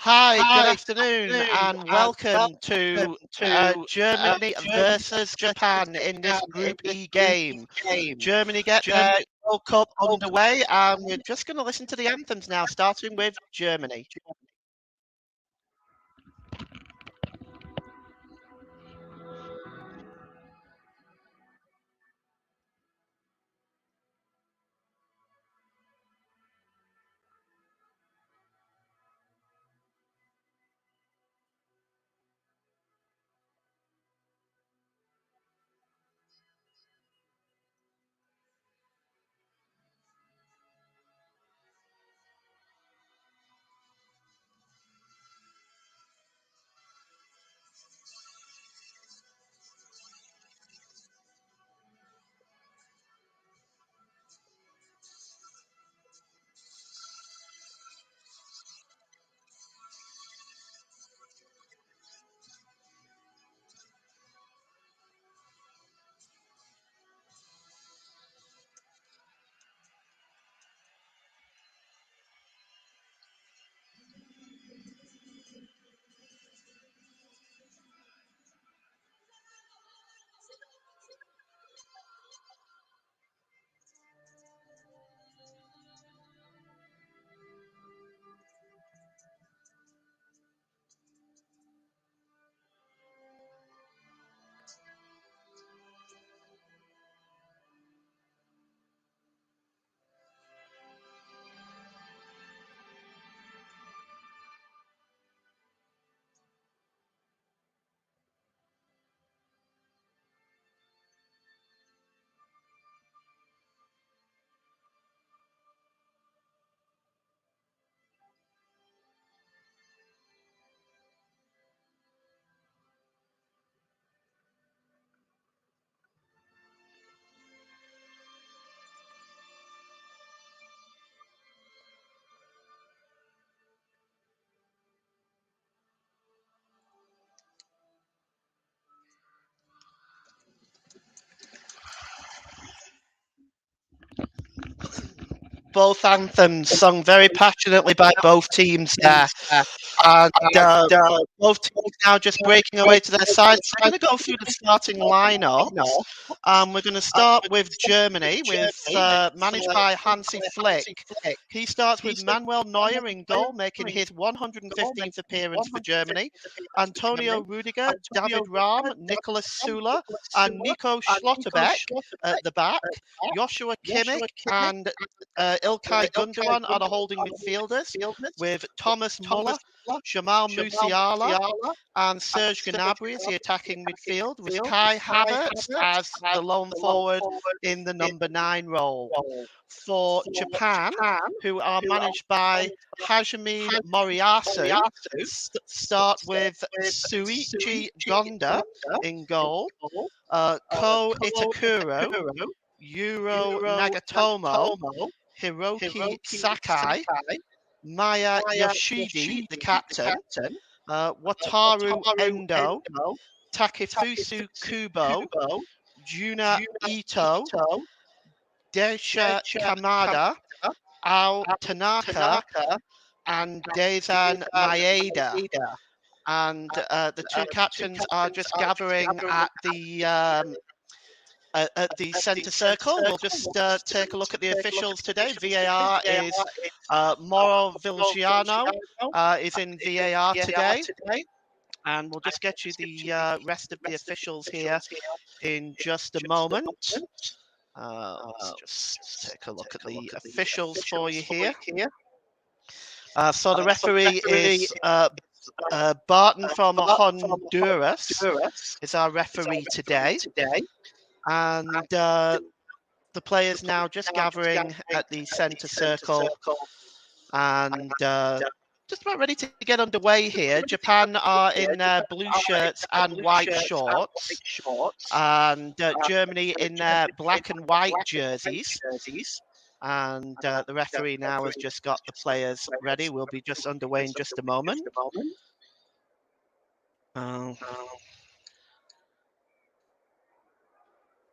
Hi, good afternoon, and welcome to Germany versus Japan in this Group E game. Germany get their World Cup underway, and we're just going to listen to the anthems now, starting with Germany. Both anthems sung very passionately by both teams there. And both teams now just breaking away to their sides. We're going to go through the starting lineups. We're going to start with Germany, managed by Hansi Flick. He starts with Manuel Neuer in goal, making his 115th appearance for Germany. Antonio Rudiger, David Rahm, Nicolas Süle, and Nico Schlotterbeck at the back. Joshua Kimmich and Ilkay Gundogan are the holding midfielders, with Thomas Muller, Jamal Musiala, and Serge Gnabry as the attacking midfield, with Kai Havertz as the lone forward in the number 9 role. For Japan, who are managed by Hajime Moriyasu, start with Suichi Gonda in goal, Ko Itakuro, Yuro Nagatomo, Hiroki Sakai, Maya Yoshidi, the captain, Wataru Endo, Takefusu Kubo, Juna Ito, Desha Kamada, Ao Tanaka, and Deizan Maeda. And the two captains are just gathering at the centre circle. We'll just take a look at the officials today. VAR is Moro Vilgiano is in VAR today. And we'll just get you the rest of the officials here in just a moment. Let's just take a look at the officials for you here. So the referee is Barton from Honduras is our referee today. And the players now just gathering at the centre circle and just about ready to get underway here. Japan are in their blue shirts and white shorts, and Germany in their black and white jerseys. And the referee now has just got the players ready. We'll be just underway in just a moment.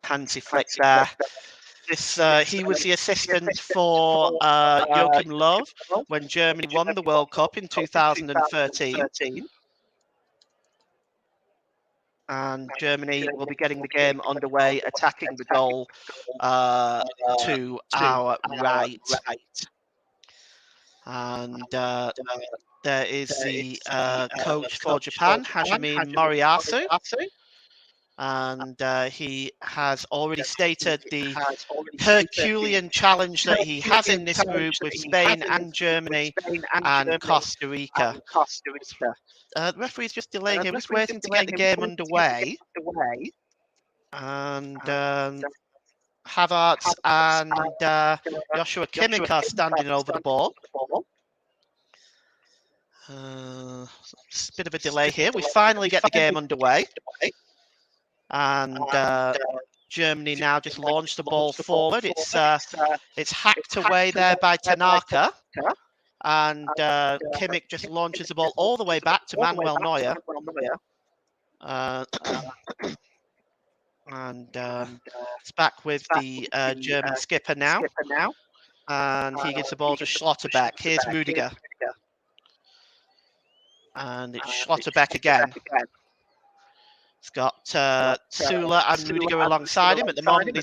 Hansi Flick there He was the assistant for Joachim Löw when Germany won the World Cup in 2013. And Germany will be getting the game underway, attacking the goal to our right. And there is the coach for Japan, Hajime Moriyasu. And he has already stated the Herculean challenge that he has in this group with Spain and Germany and Costa Rica. The referee's just delaying here, just waiting to get the game underway. And Havertz and Joshua Kimmich are standing over the ball. It's a bit of a delay here. We finally get the game underway. And Germany now just launched the ball forward. It's hacked away there by Tanaka. And Kimmich just launches the ball all the way back to Manuel Neuer. And it's back with the German skipper now. And he gives the ball to Schlotterbeck. Here's Rudiger. And it's Schlotterbeck again. It's got Sula and Rudiger alongside him. At the moment,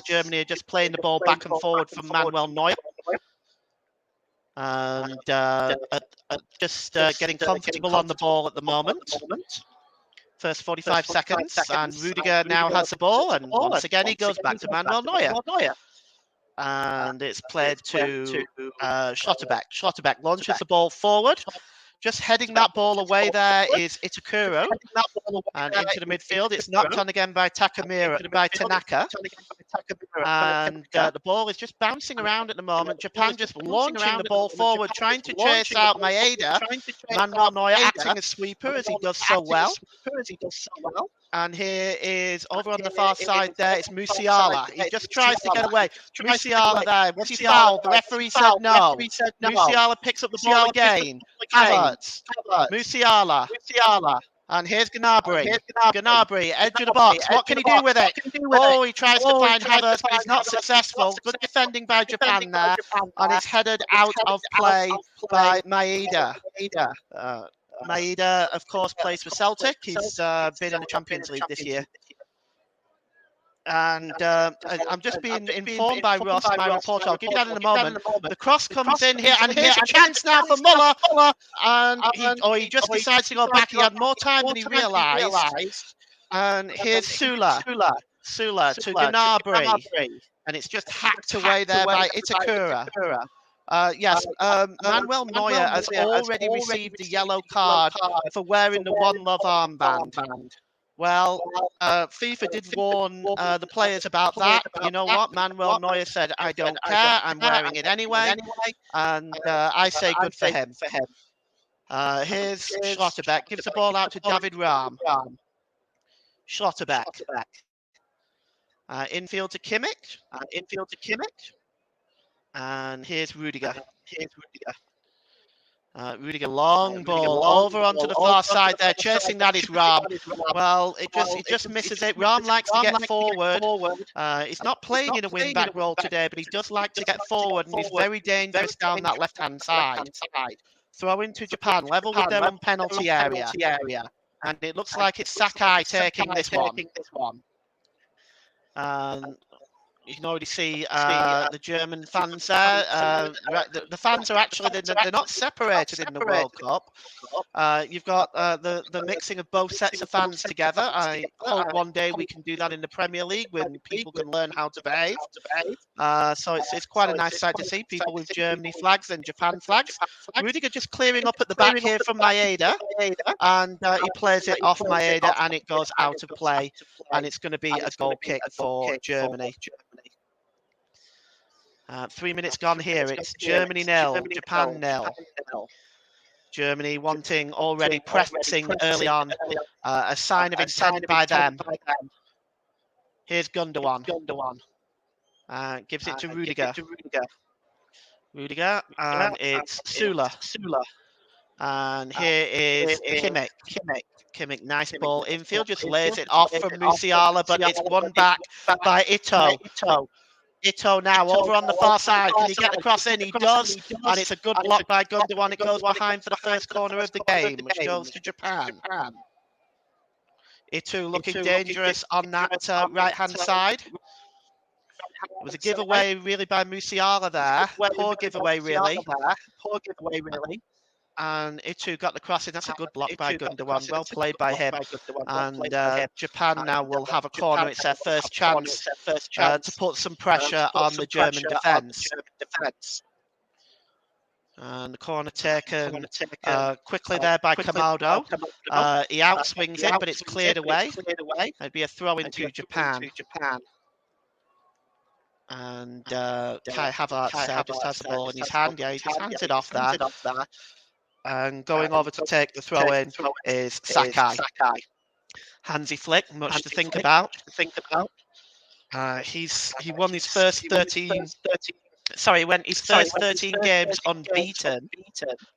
Germany are just playing the ball back and forward from Manuel Neuer. And just getting comfortable on the ball at the moment. First 45 seconds, and Rudiger now has the ball, and once again he goes back to Manuel Neuer. And it's played to Schlotterbeck. Schlotterbeck launches the ball forward. Just heading that ball away there is Itakura, and into the midfield. It's knocked on again by Tanaka. And the ball is just bouncing around at the moment. Japan just launching the ball forward, trying to chase out Maeda. Manuel Neuer acting as sweeper as he does so well. And here is, over on the far side there, it's Musiala. He just tries to get away. Musiala there. Was he fouled? The referee said no. Musiala picks up the ball again. Havertz. Musiala. And here's Gnabry. Gnabry, edge of the box. What can he do with it? Oh, he tries to find Havertz, but he's not successful. Good defending by Japan there. And it's headed out of play by Maeda. Maeda, of course, plays for Celtic. He's been in the Champions League this year. And I'm just being informed by Ross, my reporter. I'll give you that in a moment. The cross comes in here, and here's a chance now for Muller. And he just decides to go back. He had more time than he realised. And here's Sula to Gnabry. And it's just hacked away there by Itakura. Yes, Manuel Neuer has already received a yellow card for wearing the One Love armband. Well, FIFA did warn the players about that. You know what? Manuel Neuer said, I don't care. I'm wearing it anyway. And I say good for him. Here's Schlotterbeck. Gives the ball out to David Rahm. Schlotterbeck. Infield to Kimmich. And here's Rudiger. Rudiger, long ball over onto the far side there, chasing that is Rahm. Well, it just misses it. Rahm likes to get forward. He's not playing in a wing-back role today, but he does like to get forward, and he's very dangerous down that left-hand side. Throw into Japan, level with their own penalty area. And it looks like it's Sakai taking this one. You can already see the German fans there. The fans are actually, they're not separated in the World Cup. You've got the mixing of both sets of fans together. I hope one day we can do that in the Premier League when people can learn how to behave. So it's quite a nice sight to see people with Germany flags and Japan flags. Rudiger just clearing up at the back here from Maeda. And he plays it off Maeda and it goes out of play. And it's going to be a goal kick for Germany. 3 minutes gone here. It's Germany 0, Japan 0. Germany wanting, already pressing early on, a sign of intent by them. Here's Gundogan. Gives it to Rudiger. And it's Sula. And here is Kimmich, nice ball infield, just lays it off from Musiala, but it's won back by Ito. Ito now over on the far side. Can he get the cross in? He does. And it's a good block by Gundawan. It goes behind for the first corner of the game, which goes to Japan. Ito looking dangerous on that right-hand side. It was a giveaway really by Musiala there. Poor giveaway really. And Itu got the crossing. That's a good block by Gundawan. Well played by him. And Japan now will have a corner. It's their first chance to put some pressure on the German defence. And the corner taken quickly there by Kamado. He outswings it, but it's cleared away. It'd be a throw into Japan. And Kai Havertz just has the ball in his hand. Yeah, he just hands it off there. And going over to take the throw in is Sakai. Handsy flick, much to think about. He won his first 13. Sorry, he went his first 13 games unbeaten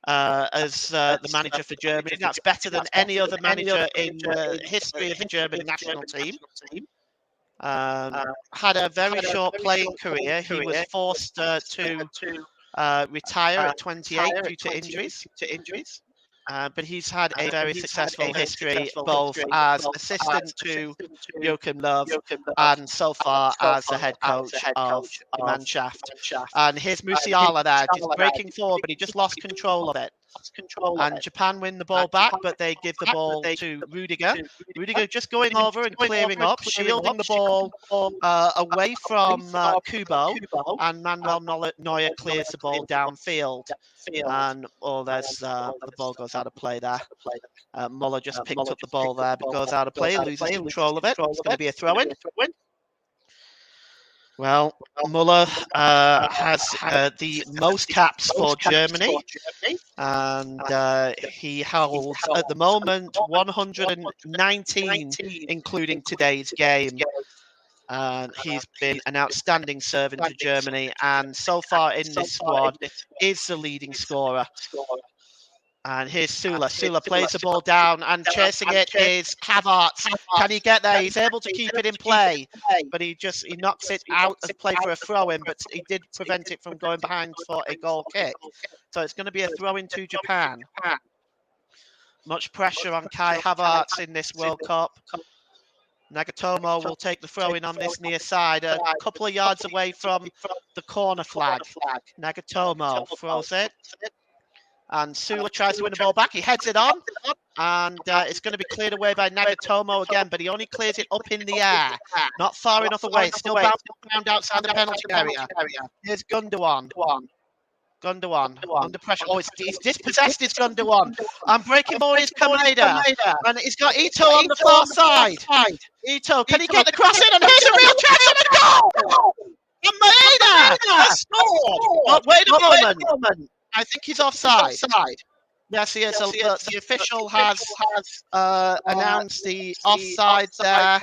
as the manager for Germany. That's better than any other manager in the history of the German national team. Had a very short playing career. He was forced to retire at 28 due to injuries. But he's had a very successful history, both as assistant to Joachim Löw and so far as the head coach of the Mannschaft. And here's Musiala there, just breaking forward, but he just lost control of it. And Japan win the ball back, but they give the ball to Rudiger. Rudiger just going over and clearing up, shielding the ball away from Kubo, and Manuel Neuer clears the ball downfield. And there's the ball goes out of play there. Muller just picked up the ball there, but goes out of play, loses control of it. It's going to be a throw-in. Well, Muller has the most caps for Germany, and he holds at the moment 119, including today's game. He's been an outstanding servant to Germany, and so far in this squad is the leading scorer. And here's Sula. Sula plays the ball down, and chasing it is Havertz. Can he get there? He's able to keep it in play, but he knocks it out of play for a throw-in, but he did prevent it from going behind for a goal kick. So it's going to be a throw-in to Japan. Much pressure on Kai Havertz in this World Cup. Nagatomo will take the throw-in on this near side, a couple of yards away from the corner flag. Nagatomo throws it. And Sula tries to win the ball back. He heads it on. And it's going to be cleared away by Nagatomo again, but he only clears it up in the air. Not far enough away. It's still bouncing around outside the penalty area. Here's Gundawan. Gundawan under pressure. Oh, he's dispossessed. It's Gundawan. And breaking forward is Kameda. And he's got Ito on the far side. Ito, can he get the cross in? And here's a real chance and a goal! And Maeda has scored! Oh, wait a moment. I think he's offside. Yes, he is. The official has announced the offside there.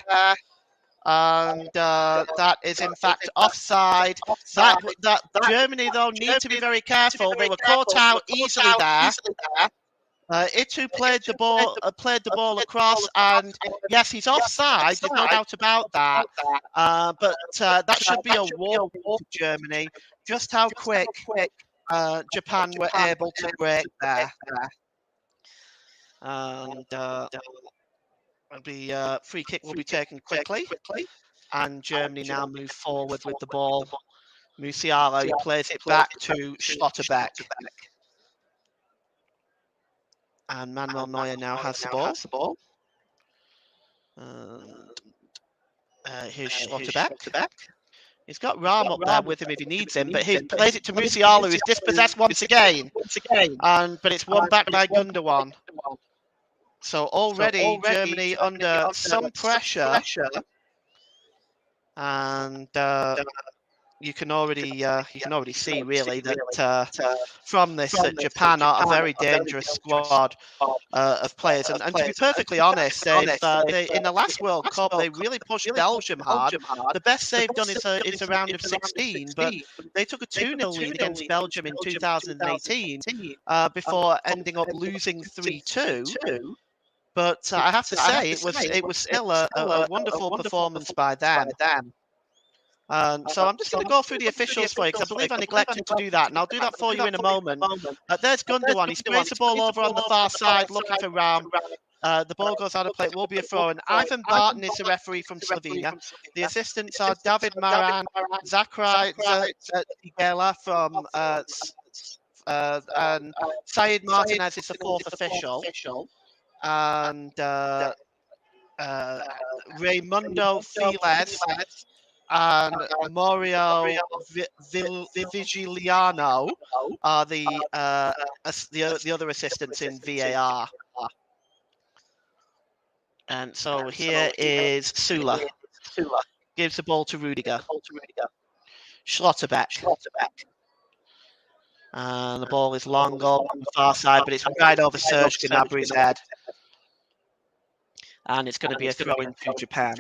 And that is in fact offside. That Germany, though, need to be very careful. They were caught out easily there. Itu played the ball across, and yes, he's offside. There's no doubt about that. But that should be a warning to Germany. Just how quick Japan were able to break there. And the free kick will be taken quickly. And Germany now move forward with the ball. Musiala plays it back to Schlotterbeck. And Manuel Neuer now has the ball. Here's Schlotterbeck. He's got Rahm up there with him if he needs him, but he plays it to Musiala, who's dispossessed once again. But it's won back by Gundawan. So already Germany under some pressure. And you can already see really that from this that Japan are a very dangerous squad of players. And to be perfectly honest, they in the last World Cup they really pushed Belgium hard. The best they've done is a round of 16, but they took a 2-0 lead against Belgium in 2018 before ending up losing 3-2. But I have to say it was still a wonderful performance by them. So I'm just going to go through the officials for you because I believe I neglected to do that, and I'll do that for you in a moment. There's Gundogan. He sprays the ball over on the far side looking for Ram. The ball goes out of play. It will be a throw. And Ivan Barton is the referee from Slovenia. The assistants are David Maran, Zachary Zigela from and Said Martinez is the fourth official. And Raimundo Files and Mario Vigiliano are the other assistants in VAR. And so here is Sula. Gives the ball to Rudiger. Schlotterbeck. And the ball is long on the far side, but it's right over Serge Gnabry's head. And it's going to be a throw into Japan.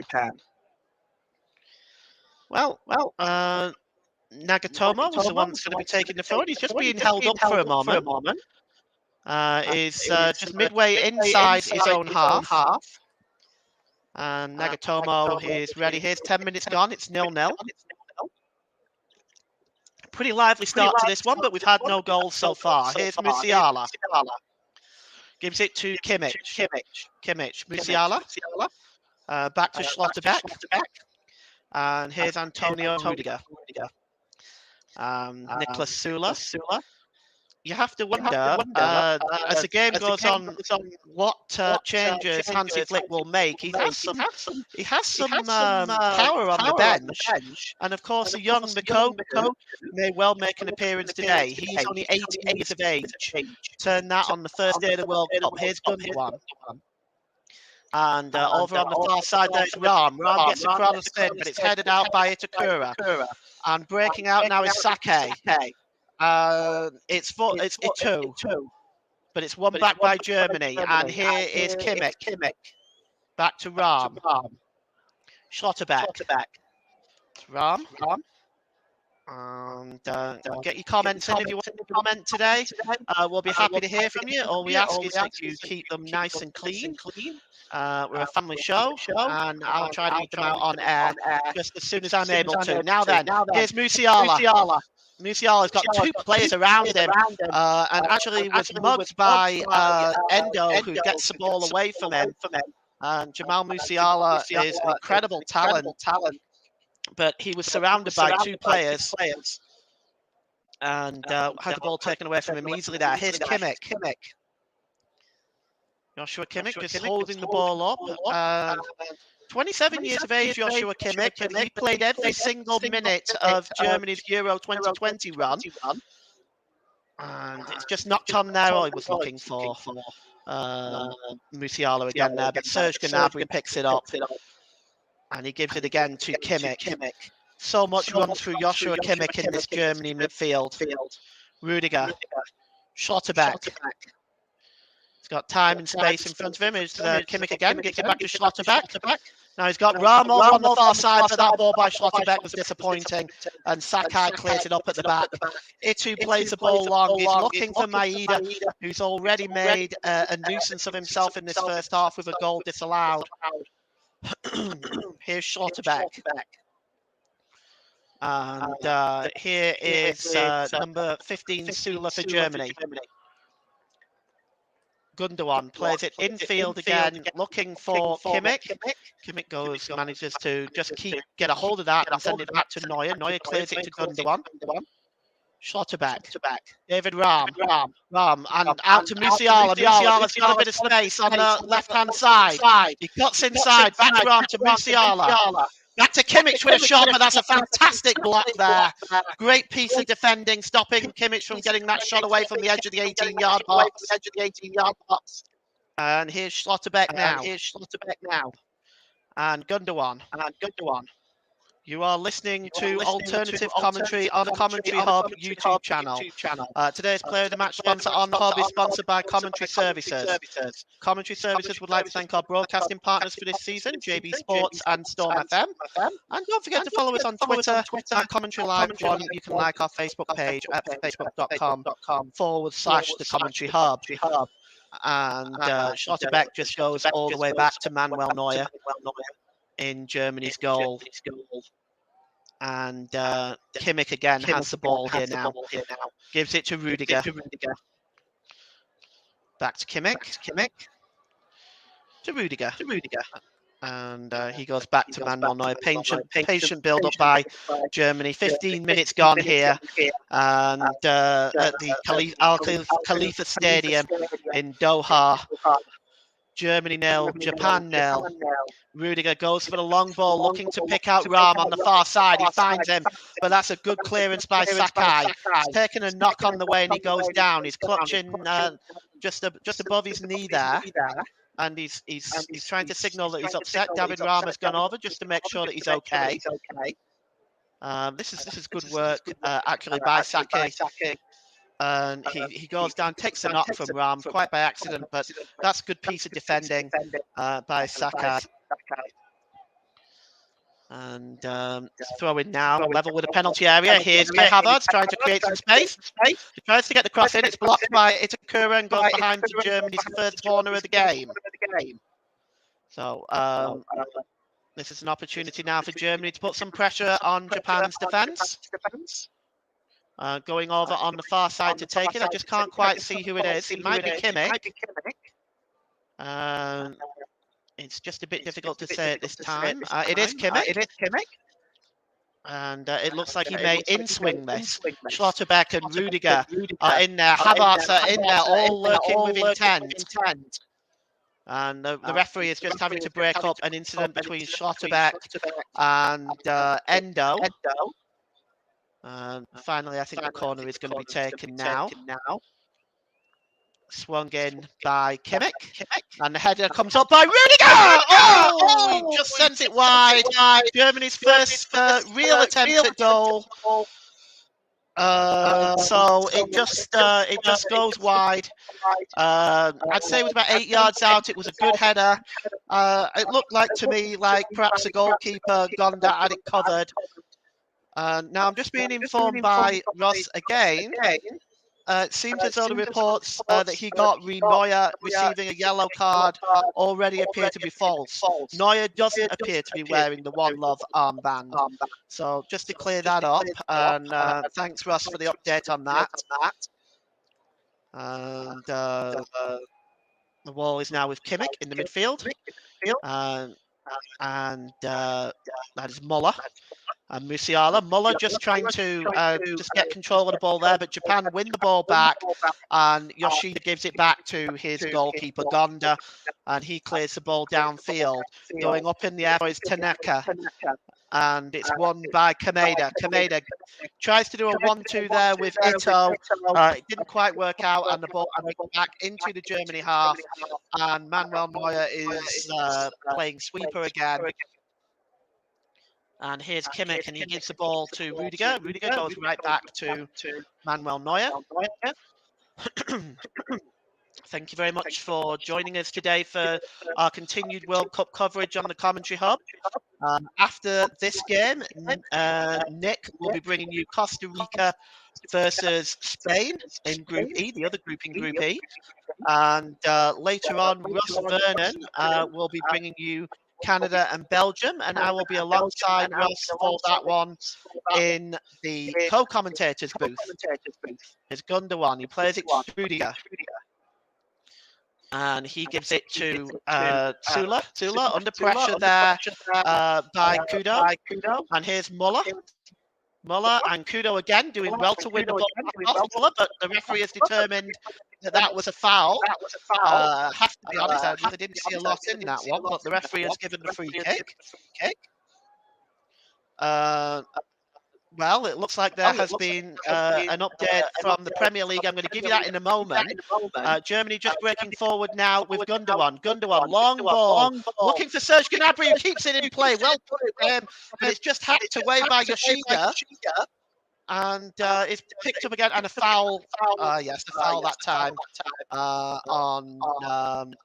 Well, Nagatomo was the one that's going to be taking the throw. He's just being held up for a moment. Is just midway inside his own half. And Nagatomo is ready. Here's 10 minutes gone. It's 0-0. Pretty lively start to this one, but we've had no goals so far. Here's Musiala. Gives it to Kimmich. Musiala. Back to Schlotterbeck. And here's Antonio Rudiger. Nicolas Sula. You have to wonder, as the game goes on, what changes Hansi Flick will make. He has some power on the bench, and of course, the young Mako may well make an appearance today. He's only 18 years of age. Turned that on the first day of the World Cup. Here's Gundogan. And over on the far side, there's Ram. Ram gets a cross spin, but it's headed out by Itakura. And breaking out now is Sake. It's two, but it's one back by Germany. And here is Kimmich. Back to Ram. Schlotterbeck. Ram. And get your comments in if you want to comment today. We'll be happy to hear from you. All we ask is that you keep them nice and clean. We're a family show, and I'll try to get them out on air just as soon as I'm able to. Now then, here's Musiala. Musiala's got two players around him, and actually was mugged by Endo, who gets the ball away from him. And Jamal Musiala is an incredible talent, but he was surrounded by two players and had the ball taken away from him easily there. Here's Kimmich. Joshua Kimmich just holding the ball up. 27 years of age, Joshua Kimmich, and he played every single minute of Germany's Euro 2020 run. And it's just not Tom Nero he was looking for. Musiala again there, but Serge Gnabry picks it up. And he gives it again to Kimmich. So much runs through Joshua Kimmich in this Germany midfield. Rudiger. Schlotterbeck. He's got time and space in front of him. It's Kimmich again. Gets it back to Schlotterbeck. Now he's got Ram over on the far side, but that ball by Schlotterbeck was disappointing. And Sakai clears it up at the back. Itu plays the ball long. He's looking for Maeda, who's already made a nuisance of himself in this first half with a goal disallowed. Here's Schlotterbeck. And here is number 15, Sula for Germany. Gundogan plays it infield again, looking for Kimmich. Kimmich manages to just get a hold of that and send it back to Neuer. Neuer clears it to Gundogan. Schlotterbeck. David Ram. And out to Musiala. Musiala's got a bit of space on the left-hand side. He cuts inside. Back to Ram to Musiala. Back to Kimmich with a shot, but that's a fantastic block there. Great piece of defending, stopping Kimmich from getting that shot away from the edge of the 18-yard box. And here's Schlotterbeck now. And Gundogan. You are listening to alternative commentary on the Commentary Hub YouTube channel. Today's Player of the Match sponsor on the Hub is sponsored by Commentary Services. Commentary Services would like to thank our broadcasting partners for this season, JB Sports and Storm FM. And don't forget to follow us on Twitter at Commentary Live 1. You can like our Facebook page at facebook.com/the Commentary Hub. And Schlotterbeck just goes all the way back to Manuel Neuer in Germany's goal. And Kimmich again has the ball here now. Gives it to Rudiger. Back to Kimmich. To Rudiger. And he goes back to Manuel Neuer. Patient build-up by Germany. 15 minutes gone here. And at the Al Khalifa Stadium in Doha. Germany 0, Japan 0. Rudiger goes for the long ball, looking to pick out Rahm on the far side. He finds him, but that's a good clearance by Sakai. He's taken a knock on the way and he goes down. He's clutching just above his knee there. And he's trying to signal that he's upset. David Rahm has gone over just to make sure that he's okay. This is good work actually by Sakai. And he goes down, takes a knock from Rahm quite by accident, but that's a good piece of defending by Sakai. And throw in now, level with a penalty area. Here's Kai Havertz trying to create some space. He tries to get the cross in. It's blocked by Itakura and goes behind Germany's third corner of the game. So this is an opportunity now for Germany to put some pressure on Japan's defence. Going over on the far side to take it. I just can't quite see who it is. It might be Kimmich. It's just a bit difficult to say at this time. It is Kimmich. And it looks like he may in-swing this. Schlotterbeck and Rudiger are in there. Havertz are in there, all lurking with intent. And the referee is just having to break up an incident between Schlotterbeck and Endo. Finally, I think the corner is going to be taken now. Swung in by Kimmich. And the header comes up by Rudiger! Oh, he just sent it wide. Germany's first real attempt at goal. So it just goes wide. I'd say it was about 8 yards out. It was a good header. It looked like to me like perhaps the goalkeeper Gonda had it covered. Now I'm just being informed by Ross again. It seems as though the reports that he got Neuer receiving a yellow card already appear to be false. Neuer doesn't appear to be wearing the One Love armband. So just to clear that up, and thanks Ross for the update on that. And the wall is now with Kimmich in the midfield. And that is Muller. And Musiala. Muller just trying to just get control of the ball there, but Japan win the ball back, and Yoshida gives it back to his goalkeeper Gonda, and he clears the ball downfield. Going up in the air is Tanaka, and it's won by Kameda. Kameda tries to do a 1-2 there with Ito. It didn't quite work out, and the ball went back into the Germany half, and Manuel Neuer is playing sweeper again. And here's Kimmich, and he gives the ball to Rudiger. Rudiger goes right back to Manuel Neuer. Thank you very much for joining us today for our continued World Cup coverage on the Commentary Hub. After this game, Nick will be bringing you Costa Rica versus Spain in Group E, the other group in Group E. And later on, Russ Vernon will be bringing you Canada and Belgium, and I will be alongside Ross for that one in the co-commentators booth. There's Gundogan, he plays it to Rudiger. And he gives it to Sula. Sula under pressure there by Kudo. And here's Muller. Muller and Kudo again doing well to win the ball off Muller, but the referee has determined that was a foul. I have to be honest, I didn't see a lot in that one, but the referee has given the free kick. Well, it looks like there has been an update from the Premier League. I'm going to give you that in a moment. Germany just breaking forward now with Gundogan. Gundogan, long ball, looking for Serge Gnabry, who keeps it in play. Well put, but it's just hacked away by Yoshida. And it's picked up again, and a foul. Yes, a foul that time on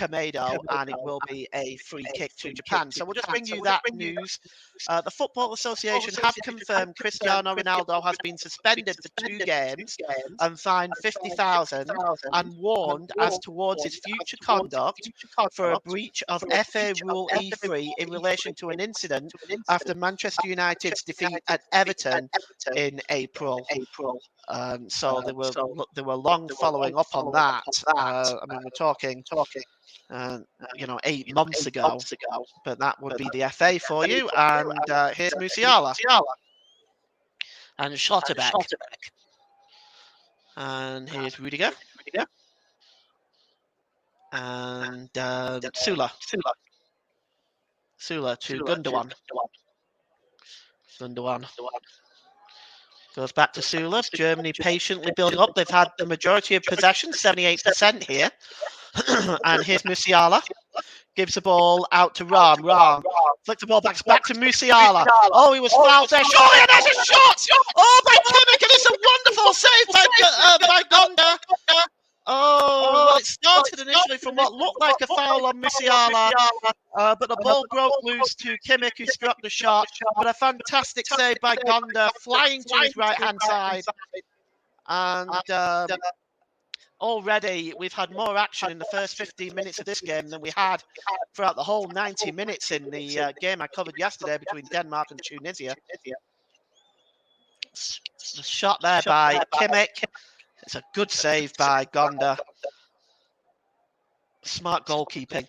Kamado, and it will be a free kick to Japan. So we'll just bring you that news. The Football Association have confirmed Cristiano Ronaldo has been suspended for 2 games and fined 50,000 and warned as towards his future conduct for a breach of FA Rule E3 in relation to an incident after Manchester United's defeat at Everton in April. So they were long following up on that. I mean, we're talking, 8 months ago. But that would be the FA for you. And here's Musiala and Schlotterbeck. And here's Rudiger. And Sula to Gundogan. Goes back to Sula. Germany patiently building up. They've had the majority of possession, 78% here. And here's Musiala. Gives the ball out to Ram. Flicks the ball back to Musiala. Oh, he was fouled there. Surely, and there's a shot! Oh, by Kimmich, and it's a wonderful save by Gonda. Oh, well, it started initially from what looked like a foul on Musiala, but the ball broke loose to Kimmich, who struck the shot. But a fantastic save by Gonda, flying to his right-hand side. And already we've had more action in the first 15 minutes of this game than we had throughout the whole 90 minutes in the game I covered yesterday between Denmark and Tunisia. The shot there by Kimmich. It's a good save by Gonda. Smart goalkeeping.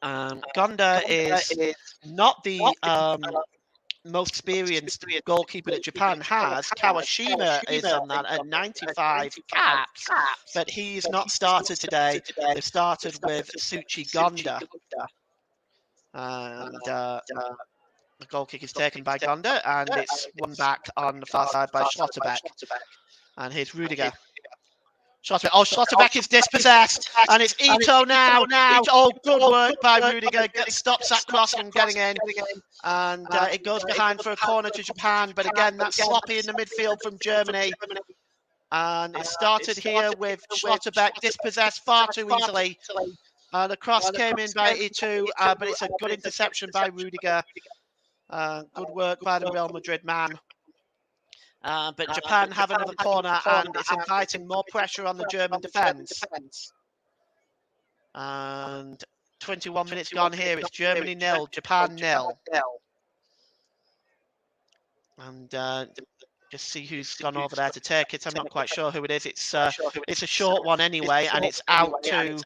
Gonda is not the most experienced goalkeeper that Japan has. Kawashima is on that at 95 caps, but he's not started today. They've started with Suchi Gonda. And the goal kick is taken by Gonda, and it's won back on the far side by Schlotterbeck. And here's Rudiger. Schlotterbeck is dispossessed, and it's Ito now. Oh, good work by Rudiger. Stops that cross from getting in, and it goes behind for a corner to Japan. But again, that's sloppy in the midfield from Germany. And it started here with Schlotterbeck dispossessed far too easily. The cross came in by Ito, but it's a good interception by Rudiger. Good work by the Real Madrid man. But Japan have another corner, and it's inviting more pressure on the German defence. And 21 minutes gone here. It's Germany 0, Japan 0. And just see who's gone over there to take it. I'm not quite sure who it is. It's a short one anyway, and it's out to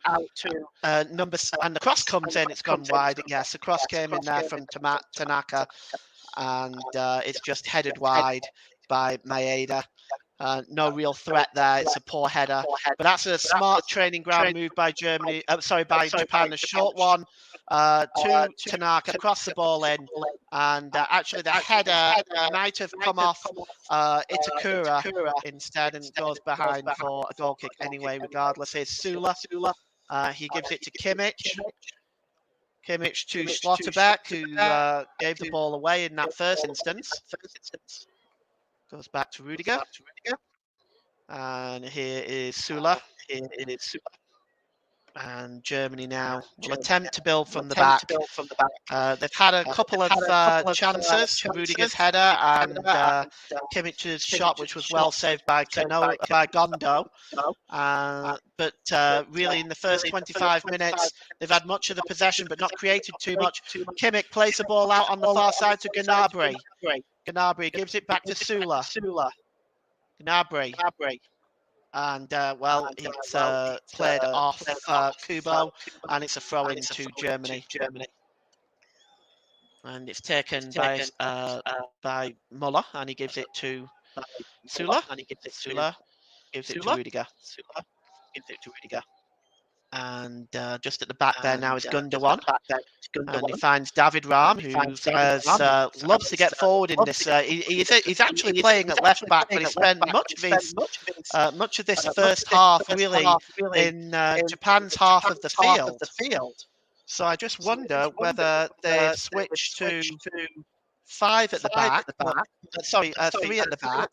numbers. And the cross comes in. It's gone wide. Yes, the cross came in there from Tanaka, and it's just headed wide by Maeda. No real threat there. It's a poor header, but that's a smart training ground move by Germany. By Japan. A short one to Tanaka, across the ball in, and actually the header might have come off Itakura instead, and goes behind for a goal kick anyway. Regardless, here's Sula. He gives it to Kimmich. Kimmich to Schlotterbeck, who gave the ball away in that first instance. Goes back to Rudiger. And here is Sula. And Germany now will attempt to build from the back. They've had a couple of chances. Rudiger's header and Kimmich's shot, which was well saved by Gondo. But really, in the first 25 minutes, they've had much of the possession, but not created too much. Kimmich plays the ball out on the far side to Gnabry. Gnabry gives it back to Sula. Gnabry. And, it's played off Kubo, and it's a throw-in to Germany. And it's taken by Muller, and he gives it to Sula. Sula gives it to Rudiger. And just at the back there now is Gundogan. And he finds David Rahm, who loves to get forward in this. He's actually playing at left back, but he spent much of this first half really in Japan's half of the field. So I just wonder whether they've switched to 5 at the back. 3 at the back.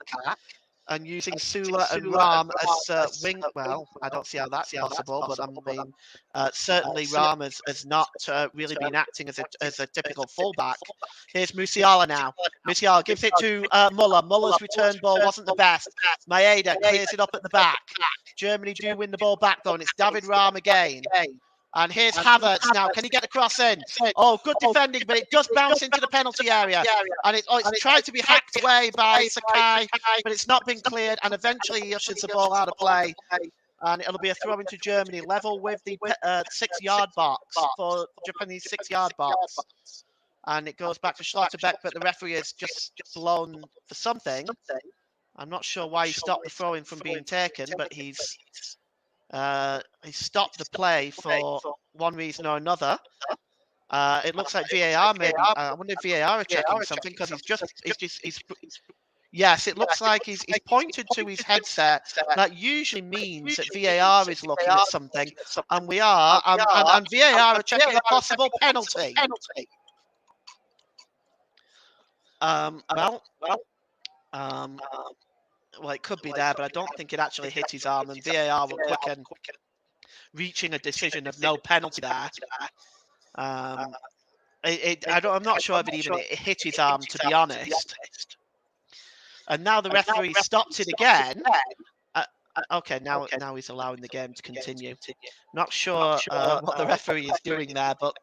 and using Sula and Ram as wing. Well, I don't see how that's possible, but I mean, certainly Ram has not really been acting as a typical fullback. Here's Musiala now. Musiala gives it to Muller. Muller's return ball wasn't the best. Maeda clears it up at the back. Germany do win the ball back though, and it's David Ram again. And here's Havertz now. Can he get the cross in? Oh, good defending, but it does bounce into the penalty area. And it's tried to be hacked away by Sakai, but it's not been cleared. And eventually he ushers the ball out of play. And it'll be a throw into Germany, level with the 6-yard box for Japanese 6-yard box. And it goes back to Schlotterbeck, but the referee has just blown for something. I'm not sure why he stopped the throw-in from being taken, but he stopped the play for one reason or another. It looks like VAR maybe. I wonder if VAR are checking something because he's. Yes, it looks like he's pointed to his headset. That usually means that VAR is looking at something, and we are. And VAR are checking a possible penalty. Well, it could be there, but I don't think it actually hit his arm, and VAR were quick in reaching a decision of no penalty there. I'm not sure if it even hit his arm, to be honest. And now the referee stopped it again. Okay, now he's allowing the game to continue. Not sure what the referee is doing there, but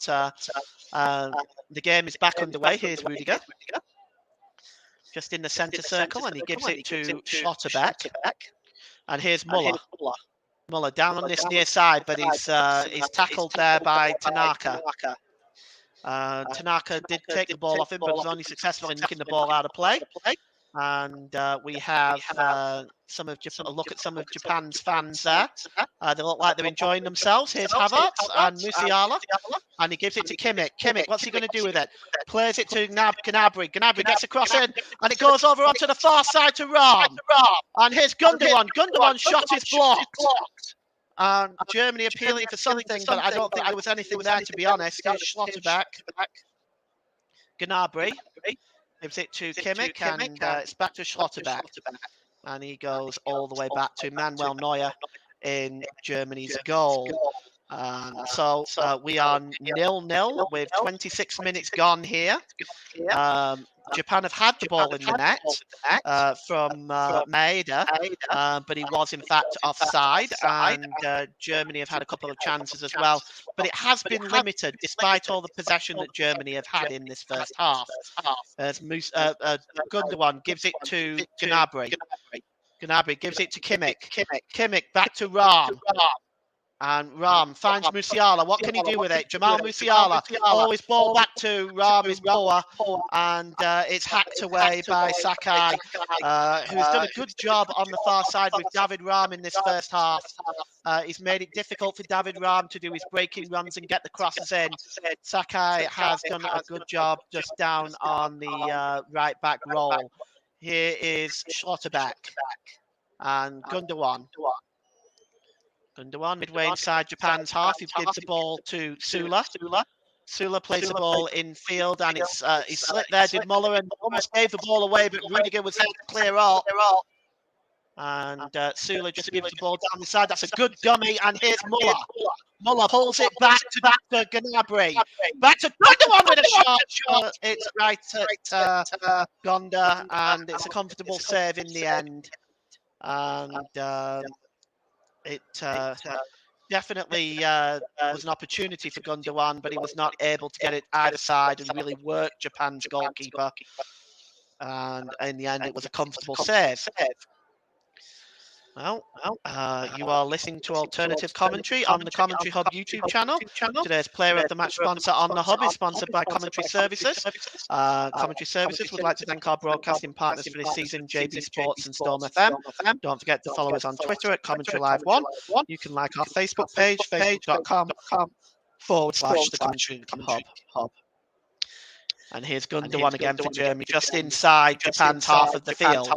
the game is back underway. Here's Rudiger. Just in the centre circle, and he gives it to Schlotterbeck. And here's Muller. Muller down on this near side, but he's tackled there by Tanaka. Tanaka did take the ball off him, but was only successful in knocking the ball out of play. And we have a look at some of Japan's fans there. They look like they're enjoying themselves. Here's Havertz and Musiala, and he gives it to Kimmich. Kimmich, what's he going to do with it? Plays it to Gnabry. Gnabry gets across in, and it goes over onto the far side to Ram. And here's Gundogan. Gundogan's shot is blocked. And Germany appealing for something, but I don't think there was anything there, to be honest. Here's Schlotterbeck. Gnabry gives it to Kimmich, and it's back to Schlotterbeck. And he goes all the way back to Manuel Neuer in Germany's goal. So we are 0-0 with 26 minutes gone here. Japan have had the ball in the net from Maeda, but he was in fact offside, and Germany have had a couple of chances as well. But it has been limited despite all the possession that Germany have had in this first half. As Gundogan gives it to Gnabry. Gnabry gives it to Kimmich. Kimmich back to Ram. And Ram finds Musiala. What can he do with it? Jamal Musiala. Always ball back to Ram is poor. And it's hacked away by Sakai, who's done a good job on the far side with David Ram in this first half. He's made it difficult for David Ram to do his breaking runs and get the crosses in. Sakai has done a good job just down on the right back role. Here is Schlotterbeck and Gundogan. Gundogan midway inside Japan's half. He gives the ball to Sula. Sula plays the ball in field, and it's he slipped there, did Muller, and almost gave the ball away, but Rudiger was able to clear up. And Sula just gives the ball down the side. That's a good dummy, and here's Muller. Muller pulls it back to Gnabry. Back to Gundogan with a shot. It's right at Gonda, and it's a comfortable save in the end. And it definitely was an opportunity for Gundogan, but he was not able to get it either side and really work Japan's goalkeeper. And in the end, it was a comfortable save. Well, you are listening to alternative commentary on the Commentary Hub YouTube channel. Today's Player of the Match sponsor on the Hub is sponsored by Commentary Services. Commentary Services would like to thank our broadcasting partners for this season, JB Sports and Storm FM. Don't forget to follow us on Twitter at Commentary Live 1. You can like our Facebook page, facebook.com/the Commentary Hub. And here's Gundogan again for Germany, just inside Japan's half of the field.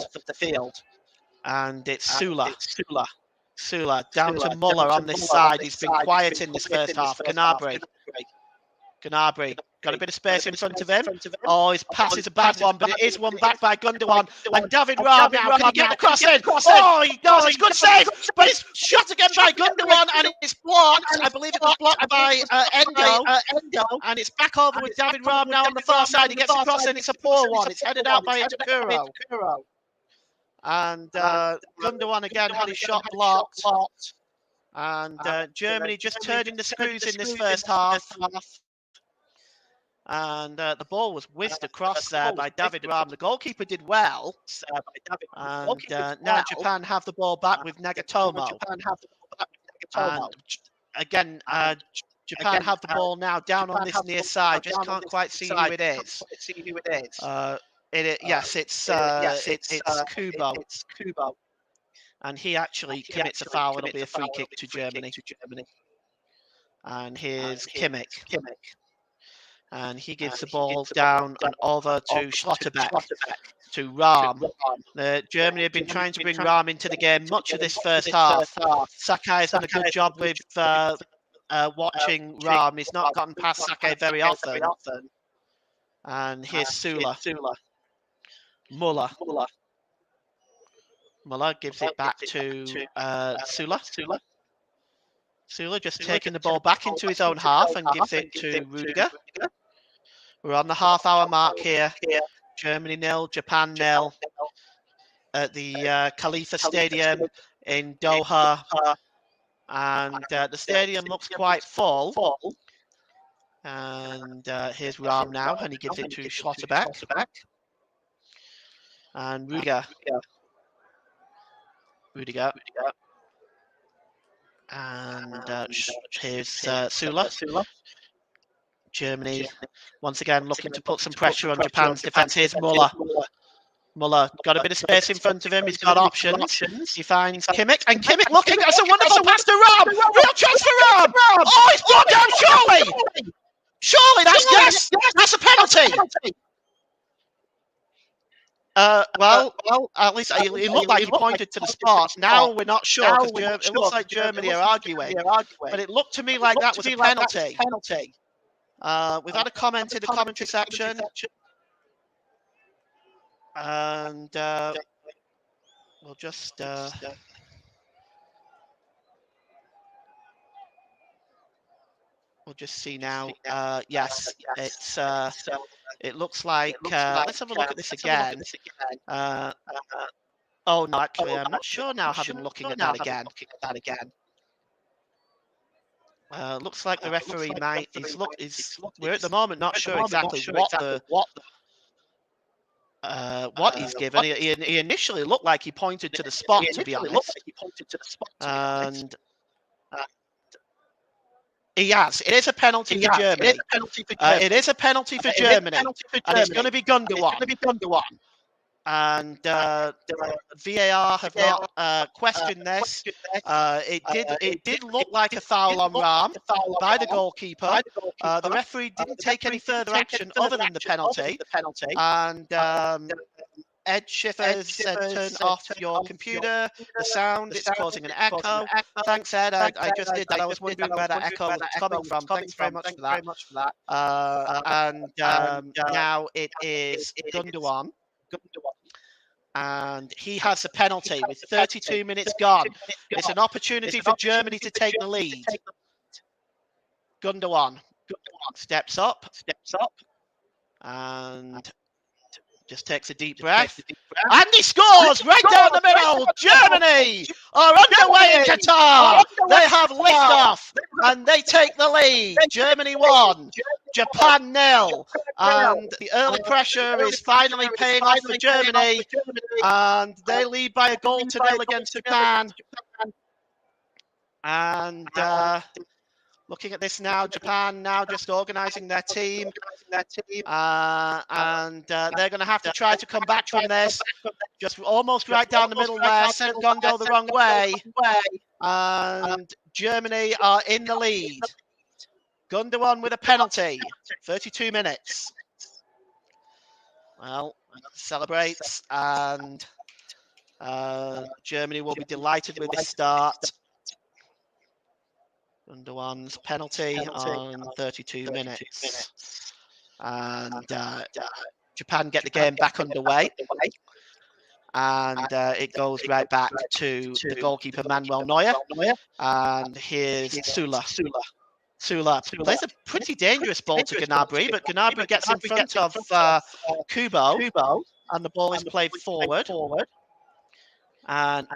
And it's Sula down to Muller on this side. He's been quiet in this first half. Gnabry got a bit of space in front of him. Oh, his pass is a bad one, but it is won back by Gundogan. And David Rahm now, can he get the cross in? Oh, he does, it's a good save, but it's shot again by Gundogan, and it's blocked. I believe it was blocked by Endo, and it's back over with David Rahm now on the far side. He gets a cross in, it's a poor one. It's headed out by Itakuro. And Gundogan again had his shot blocked. And Germany just turning the screws in this first half. And the ball was whizzed across there by David Rahm. The goalkeeper did well. And now Japan have the ball back with Nagatomo. And again, Japan have the ball now down on this near side. Just can't quite see who it is. Yes, it's Kubo. And he actually commits a foul. It'll be a free kick to Germany. And here's Kimmich. And he gives the ball down and over to Schlotterbeck, to Rahm. Germany have been trying to bring Rahm into the game much of this first half. Sakai has done a good job with watching Rahm. He's not gotten past Sakai very often. And here's Sula. Muller gives it back to Sula. Sula just taking the ball back into his own half and gives it to Rudiger. We're on the half-hour mark here. Germany 0, Japan 0 at the Khalifa Stadium in Doha. And the stadium looks quite full. And here's Rahm now, and he gives it to Schlotterbeck. And Rudiger. And here's Sula. Germany once again looking to put some pressure on Japan's defence. Here's Muller. Got a bit of space in front of him. He's got options. He finds Kimmich, and Kimmich looking. That's a wonderful pass to Rahm. Real chance for Rahm. Oh, it's blocked out. Surely that's a penalty. Well, at least he looked like he pointed to the spot. Now we're not sure because it looks like Germany are arguing. But it looked to me like that was a penalty. We've had a comment in the commentary section. And we'll just... we'll just see now. Yes, it's... it looks like... let's have a look at this again. Oh, no, actually, I'm not sure now, looking at that again. Looks like the referee might... we're at the moment not sure exactly what he's given. He initially looked like he pointed to the spot, to be honest. And... he has. It is a penalty for Germany. It is a penalty for Germany. And it's going to be Gundogan. And VAR have not questioned this. It did look like a foul on Rahm by the goalkeeper. The referee didn't take any further action other than the penalty. And Ed Schiffer said, turn off your computer, the sound, it's causing an echo. Thanks, Ed. I just did that. I was wondering where that echo was coming from. Thanks very much for that. And now it is Gundogan. And he has a penalty with 32 minutes gone. It's an opportunity for Germany to take the lead. Gundogan steps up. And just takes a deep breath. And he scores right down the middle. Germany are underway in Qatar. They have liftoff and they take the lead. Germany 1, Japan 0. And the early pressure is finally paying off for Germany. And they lead by a goal to 0 against Japan. And looking at this now, Japan now just organising their team. And they're going to have to try to come back from this. Just almost right down the middle there, sent Gondo the wrong way. And Germany are in the lead. Gundogan with a penalty, 32 minutes. Well, celebrates, and Germany will be delighted with this start. Gundogan's penalty on 32 minutes. and Japan get the game back underway. And it goes right back to the goalkeeper Manuel Neuer. And here's Sula. Sula plays a pretty dangerous ball to Gnabry, but Gnabry gets in front of Kubo, and the ball is played forward. And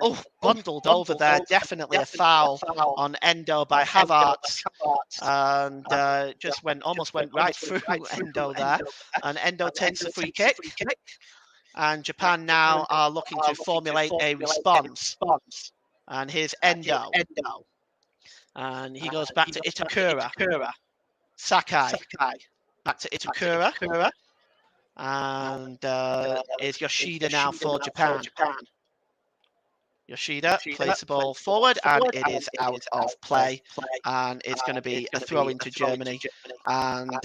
bundled over there, definitely a foul on Endo by Havertz, and almost went right through Endo there. And Endo takes a free kick, and Japan now are looking to formulate a response. And here's Endo, and he goes back to Itakura. Sakai back to Itakura, and is Yoshida now for Japan. Yoshida plays the ball forward, and it is out of play, and it's going to be a throw into Germany. And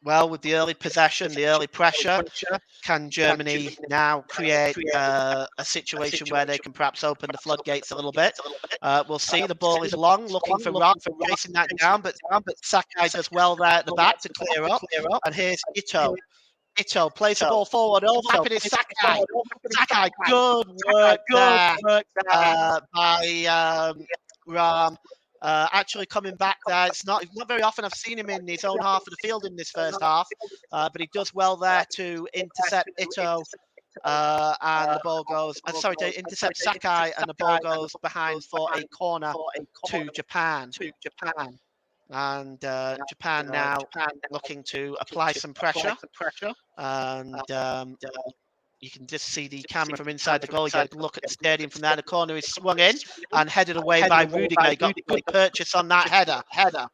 well, with the early possession, the early pressure, can Germany now create a situation where they can perhaps open the floodgates a little bit? We'll see. The ball is long, looking for Rock, chasing that down, but Sakai does well there at the back to clear up. And here's Ito. Ito plays the ball forward, overlapping is Sakai. Sakai, good work there by Ram. Actually coming back there. It's not very often I've seen him in his own half of the field in this first half, but he does well there to intercept Ito, and the ball goes. To intercept Sakai, and the ball goes behind for a corner to Japan. And Japan now looking to apply some pressure, and you can just see the camera from inside the goal. You get a look at the stadium from there. The corner is swung in and headed away by Rudiger. He got good purchase on that header.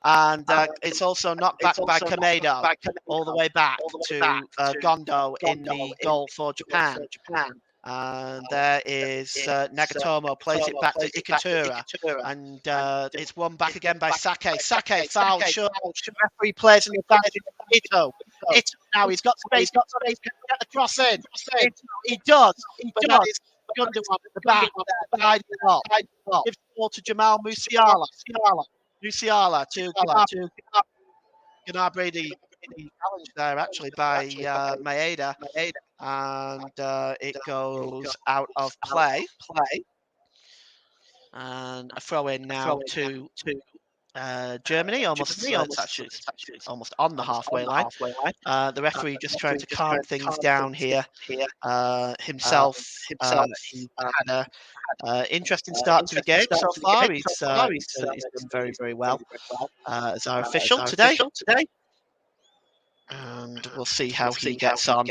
And it's also knocked back by Kamado all the way back to Gondo in the goal for Japan. And there is Nagatomo, plays it back to Ikatura, and it's won back again by Sake. Sake foul, sure. Referee plays in the back. Ito now, he's got space, to get the cross in. He does, but that is Gundogan at the back, side top. Gives the ball to Jamal Musiala. Musiala to Gnabry, the challenge there actually by Maeda, and it goes out of play. And a throw in now to Germany, almost almost on the halfway line. The referee just trying to calm things down here. Himself, he had an interesting start to the game so far. He's done very, very well as our official today. And we'll see how he gets on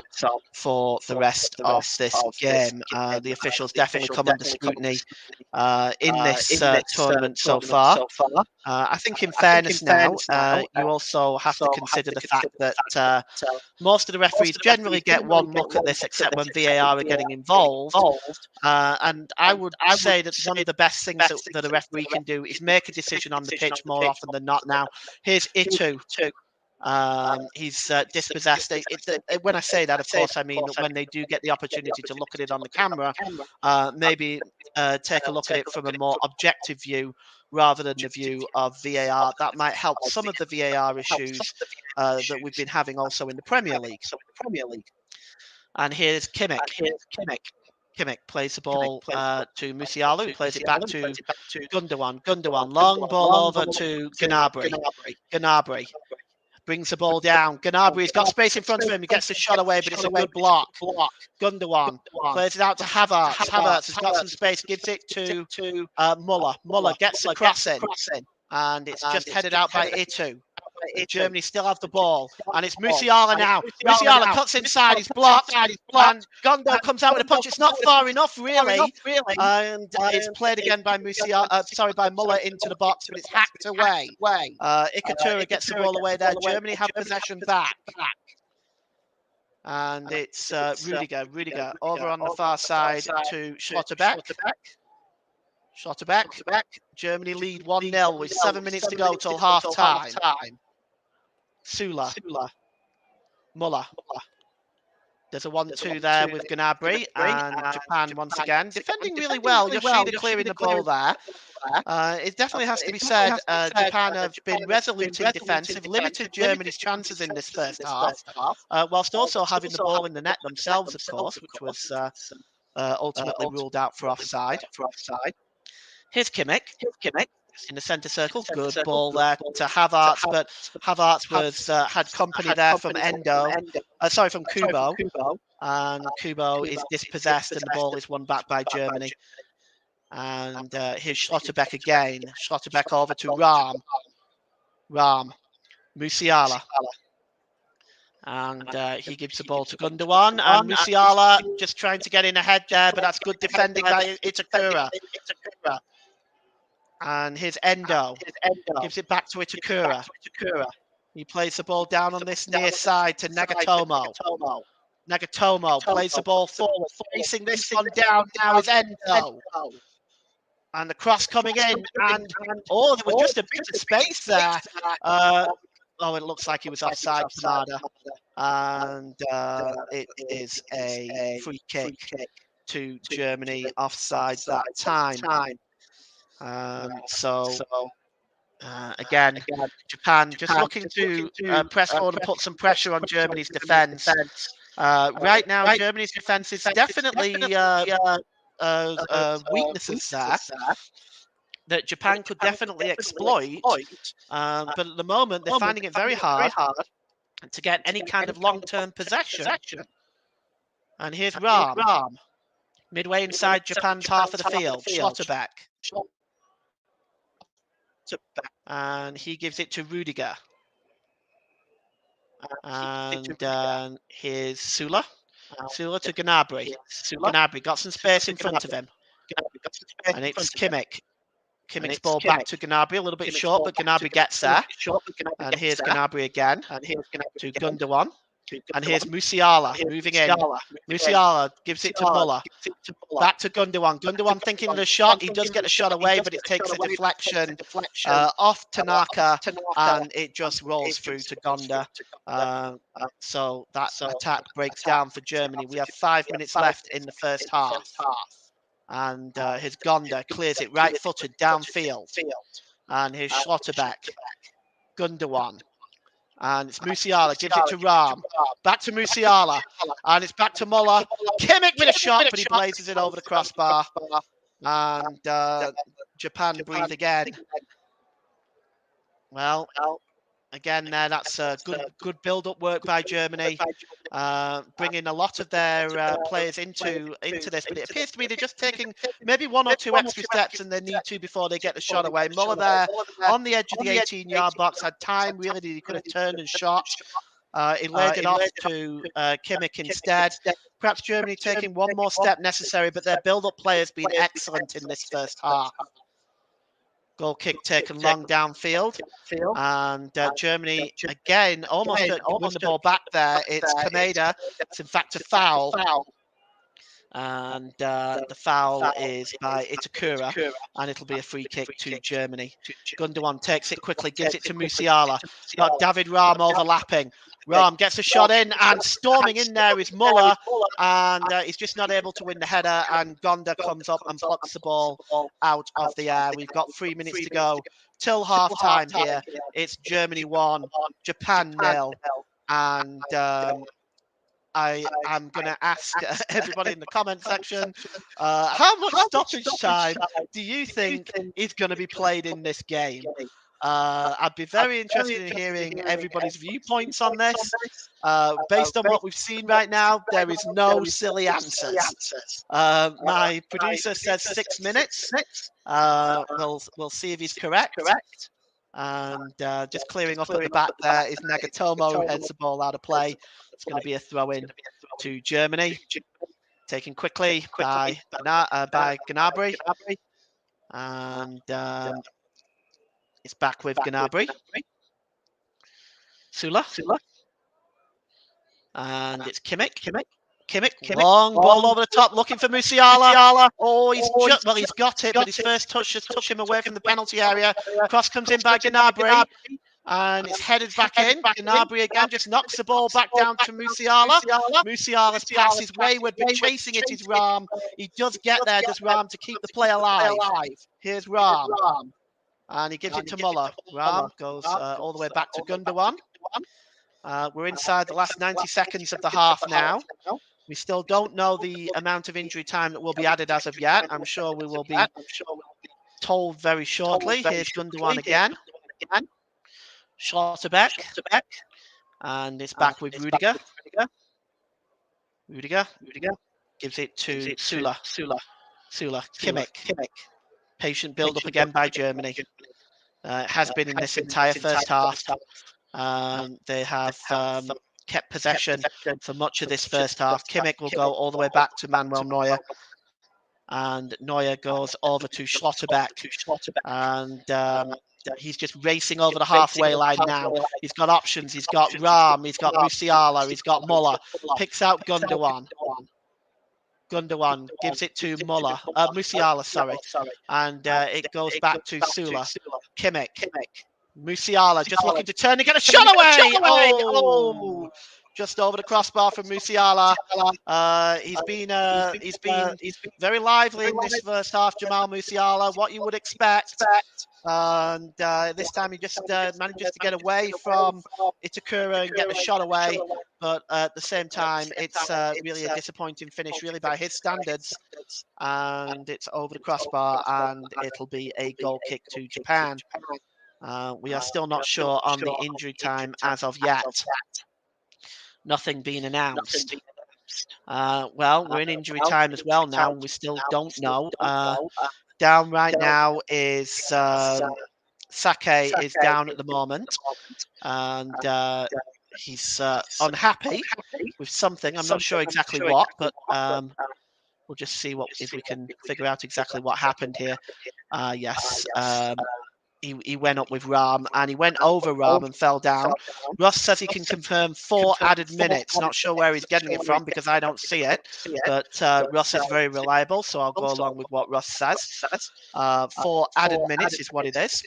for the rest of this game. The officials definitely come under scrutiny in this tournament so far. I think in fairness now, you also have to consider the fact that most of the referees generally get one look at this, except when VAR are getting involved. And I would say that one of the best things that a referee can do is make a decision on the pitch more often than not now. Here's Itu. He's dispossessed. When I say that, of course, I mean when they do get the opportunity to look at it on the camera, maybe take a look at it from a more objective view rather than the view of VAR. That might help some of the VAR issues that we've been having also in the Premier League. And here's Kimmich. Kimmich plays the ball to Musiala, who plays it back to Gundogan. Gundogan, long ball over to Gnabry. Gnabry brings the ball down. Gnabry's got space in front of him. He gets the shot away, but it's a good block. Gundogan plays it out to Havertz. Havertz has got some space, gives it to Muller. Muller gets the cross in, and it's just headed out by Itu. Germany still have the ball, and it's Musiala now. Musiala cuts inside, he's blocked, and Gondo comes out with a punch. It's not far enough, really, and it's played again by by Muller into the box, but it's hacked away. Ikatura gets the ball away there. Germany have possession back. And it's Rudiger over on the far side to Schlotterbeck. Germany lead 1-0 with 7 minutes to go till half time. Sula. Muller. There's a 1-2 there with Gnabry, and Japan once again defending really well. Yoshida clearing the ball there. It definitely has to be said, Japan have been resolute in defence, have limited Germany's chances in this first half, whilst also having the ball in the net themselves, of course, which was ultimately ruled out for offside. Here's Kimmich in the centre circle. Good ball there to Havertz, but Havertz was had company there from from Kubo, and Kubo is dispossessed, and the ball is won back by Germany. And here's Schlotterbeck again. Schlotterbeck over to Musiala. And he gives the ball to Gundogan. And Musiala just trying to get in ahead there, but that's good defending by Itakura. And here's Endo. Gives it back to Itakura. He plays the ball down on this near side to Nagatomo. Nagatomo plays the ball forward, facing this one down. Now is Endo. And the cross coming in, and there was just a bit of space there. It looks like he was offside, Kamada. And it is a free kick to Germany, offside that time. Again, Japan just looking to press forward and put some pressure on Germany's defence. Right now, Germany's defence is definitely weaknesses there that Japan could definitely exploit, but at the moment they're finding it very hard to get any kind of long-term possession. And here's Rahm, midway inside Japan's half of the field. Schlotterbeck, and he gives it to Rudiger, and here's Sula to Gnabry. Gnabry got some space in front of him, and it's Kimmich. Kimmich's ball back to Gnabry, a little bit short, but Gnabry gets there. And here's Gnabry again to Gundogan. And here's Musiala moving in. Musiala gives it to Muller. Back to Gundogan. Gundogan thinking of the shot. He does get the shot away, but it takes a deflection off Tanaka, and it just rolls through to Gonda. So that attack breaks down for Germany. We have 5 minutes left in the first half. And his Gonda clears it right-footed downfield. And here's Schlotterbeck. Gundogan. And it's Musiala, gives it to Rahm. Back to Musiala. And it's back to Muller. Kimmich with a shot, but he blazes it over the crossbar. And Japan breathe again. Well, again there, that's good build-up work by Germany, bringing a lot of their players into this. But it appears to me they're just taking maybe 1 or 2 extra steps than they need to before they get the shot away. Muller there on the edge of the 18-yard box had time, really, that he could have turned and shot. He laid it off to Kimmich instead. Perhaps Germany taking 1 more step necessary, but their build-up players been excellent in this first half. Goal kick taken long downfield, and Germany again almost won the ball back there. It's Kameda. It's in fact a foul, and the foul is by Itakura, and it'll be a free kick to Germany. Gundogan takes it quickly, gives it to Musiala. Got David Rahm overlapping. Rahm gets a shot in, and storming in there is Muller, and he's just not able to win the header, and Gonda comes up and plucks the ball out of the air. We've got 3 minutes to go till half-time here. It's Germany 1, Japan 0, and I am going to ask everybody in the comment section, how much stoppage time do you think is going to be played in this game? I'd be very interested in hearing everybody's viewpoints on this. Based on what we've seen right now, there is no silly answers. My producer says 6 minutes. We'll see if he's correct. And just clearing up at the back there is Nagatomo, who heads the ball out of play. It's going to be a throw-in to Germany. Taken quickly by Gnabry. And it's back with Gnabry. Sula. And it's Kimmich. Long ball over the top, looking for Musiala. Oh, he's got it, but his first touch just took him away from the penalty area. Cross comes in by Gnabry. And it's headed back in. Gnabry again just knocks the ball back down to Musiala. Musiala's pass is wayward, but chasing it is Ram. He does get there, does Ram, to keep the play alive. Here's Ram. And he gives it to Muller. Ram goes all the way back to Gundogan. We're inside the last 90 seconds of the half now. We still don't know the amount of injury time that will be added as of yet. I'm sure we will be told very shortly. Here's Gundogan again. Schlotterbeck. And it's back with Rudiger. Rudiger gives it to Sula. Kimmich. Patient build-up again by Germany. It has been in this entire first half. They have kept possession for much of this first half. Kimmich will go all the way back to Manuel Neuer. And Neuer goes over to Schlotterbeck. And he's just racing over the halfway line now. He's got options. He's got Ram. He's got Musiala. He's got Muller. Picks out Gundogan. Gundogan gives it to Musiala, sorry. And it goes back to Sula. Kimmich. Musiala just looking to turn and get a shot away. Oh! Just over the crossbar from Musiala. He's been very lively in this first half, Jamal Musiala. What you would expect. And this time he just manages to get away from Itakura and get the shot away. But at the same time, it's really a disappointing finish, really, by his standards. And it's over the crossbar, and it'll be a goal kick to Japan. We are still not sure on the injury time as of yet. Nothing being announced. Well, we're in injury time as well now, and we still don't know. Down right now is Sake is down at the moment, and he's unhappy with something. I'm not sure exactly what, but we'll just see if we can figure out exactly what happened here. Yes. He went up with Ram, and he went over Ram and fell down. Russ says he can confirm 4 added minutes. Not sure where he's getting it from because I don't see it. But Russ is very reliable, so I'll go along with what Russ says. 4 added minutes is what it is.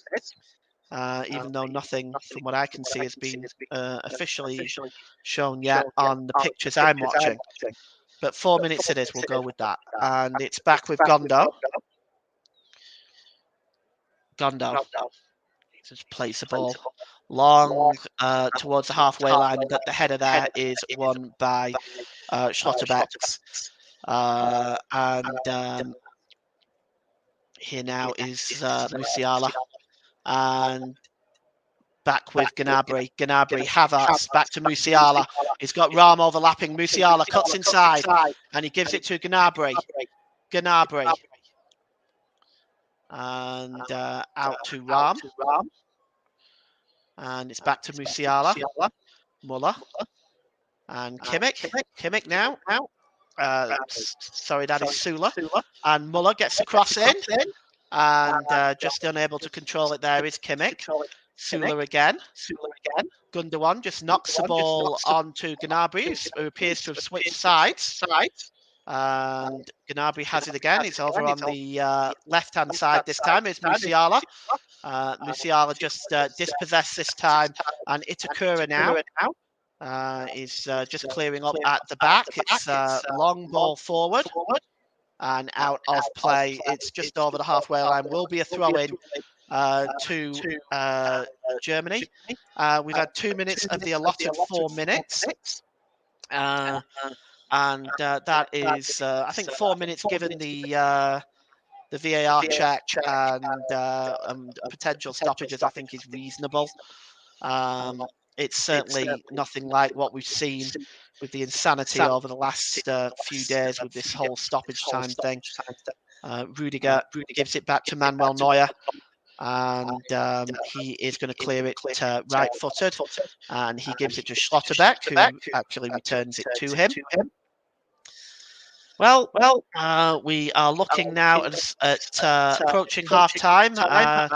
Even though nothing from what I can see has been officially shown yet on the pictures I'm watching. But 4 minutes it is, we'll go with that. And it's back with Gondo. Just plays the ball long towards the halfway line, and the header there is won by Schlotterbeck. And here now is Musiala, and back with Gnabry. Havertz back to Musiala. He's got Ram overlapping. Musiala cuts inside, and he gives it to Gnabry. And out to Ram. And it's back to Musiala. Muller. And Kimmich now. Sorry, that is Sula. And Muller gets the cross in. And just unable to control it there is Kimmich. Sula again. Gundogan just knocks the ball onto Gnabry, who appears to have switched sides. And Gnabry has it again. It's over on the left-hand side this time. It's Musiala. Musiala just dispossessed this time. And Itakura now is just clearing up at the back. It's a long ball forward and out of play. It's just over the halfway line. Will be a throw-in to Germany. We've had 2 minutes of the allotted 4 minutes. And that is, I think, 4 minutes given the VAR check and potential stoppages, I think is reasonable. It's certainly nothing like what we've seen with the insanity over the last few days with this whole stoppage time thing. Rudiger gives it back to Manuel Neuer, and he is going to clear it right-footed, and he gives it to Schlotterbeck, who actually returns it to him. Well, we are looking now at approaching half-time. I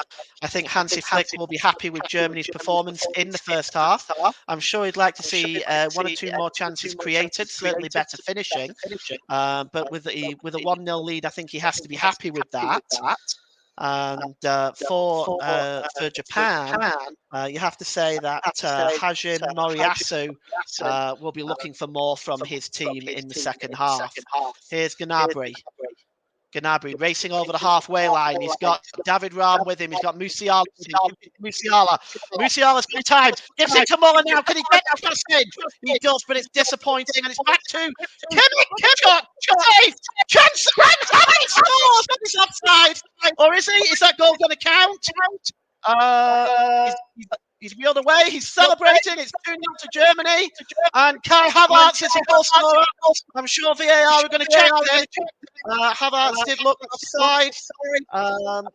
think Hansi Flick will be happy with Germany's performance in the first half. I'm sure he'd like to see 1 or 2 more chances created, certainly better finishing. But with a 1-0 lead, I think he has to be happy with that. And for Japan, you have to say that Hajime Moriyasu will be looking for more from his team in the second half. Here's Gnabry. Gnabry racing over the halfway line. He's got David Raum with him. He's got Musiala with him. Musiala. Musiala's got time. Gives it to Muller now. Can he get the cross in? He does, but it's disappointing. And it's back to Kimmich. Shot. Save. Chance. And Havertz scores. He's offside. Or is he? Is that goal going to count? He's the other way. He's celebrating. It's 2-0 to Germany. And Kai Havertz is the goal scorer. I'm sure VAR are going to check this. Havertz did look offside.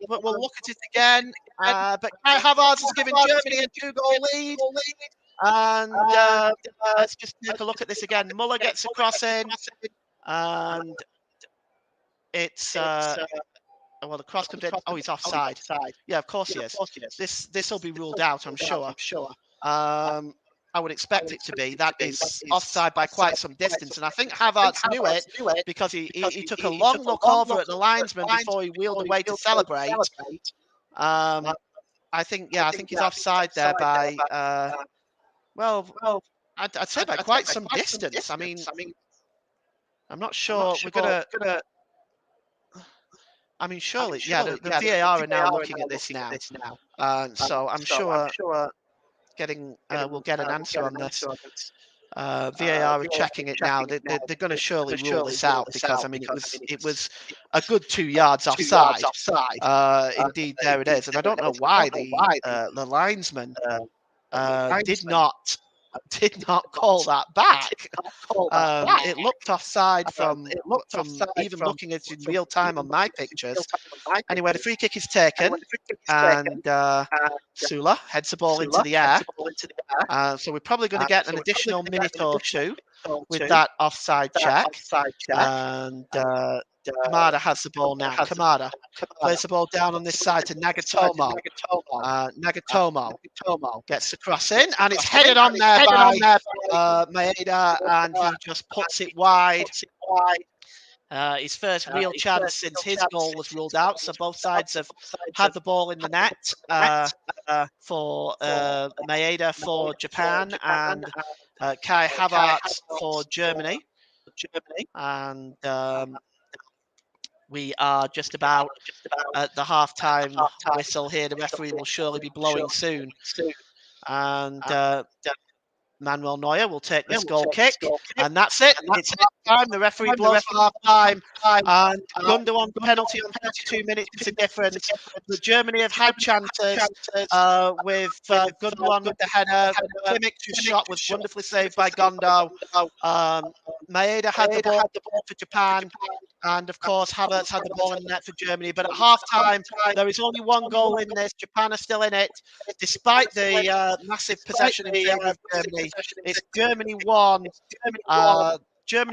But we'll look at it again. But Kai Havertz has given Germany a 2-goal lead. And let's just take a look at this again. Muller gets a cross in. And it's... well, the cross comes in. Oh, he's offside. Yeah, of course he is. This will be ruled out, I'm sure. I would expect it to be. That is offside by quite some distance. And I think Havertz knew it because he took a long look over at the linesman before he wheeled away to celebrate. I think he's offside there by, I'd say by quite some distance. I mean, I'm not sure. We're going to... I mean, surely, the VAR are now looking at this now. So I'm sure we'll get an answer on this. VAR are checking it now. They're going to surely rule this out because, I mean, it was a good 2 yards offside. Indeed, there it is. And I don't know why the linesman did not call that back. It looked offside from even looking at it in real time on my pictures. Anyway, the free kick is taken, and Sula heads the ball into the air. So we're probably going to get an additional minute or two with that offside check. And Kamada has the ball now. Kamada plays the ball down on this side to Nagatomo. Nagatomo gets the cross in, and it's headed on there by Maeda, and he just puts it wide. His first real chance since his goal was ruled out, so both sides have had the ball in the net for Maeda for Japan and Kai Havertz for Germany. And we are just about at the half-time whistle here. The referee will surely be blowing soon. And Manuel Neuer will take this goal kick. And that's it. It's half-time. The referee blows for half-time. And Gundogan penalty on 32 minutes is the difference. But Germany have had chances with Gundogan with the header. Kimmich's shot was wonderfully saved by Gondo. Maeda had the ball for Japan. And, of course, Havertz had the ball in the net for Germany. But at half-time, there is only one goal in this. Japan are still in it, despite the massive possession in favour of Germany. It's Germany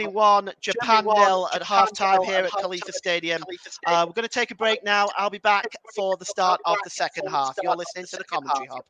1, Japan 0 at half-time here at Khalifa Stadium. We're going to take a break now. I'll be back for the start of the second half. You're listening to the Commentary Hub.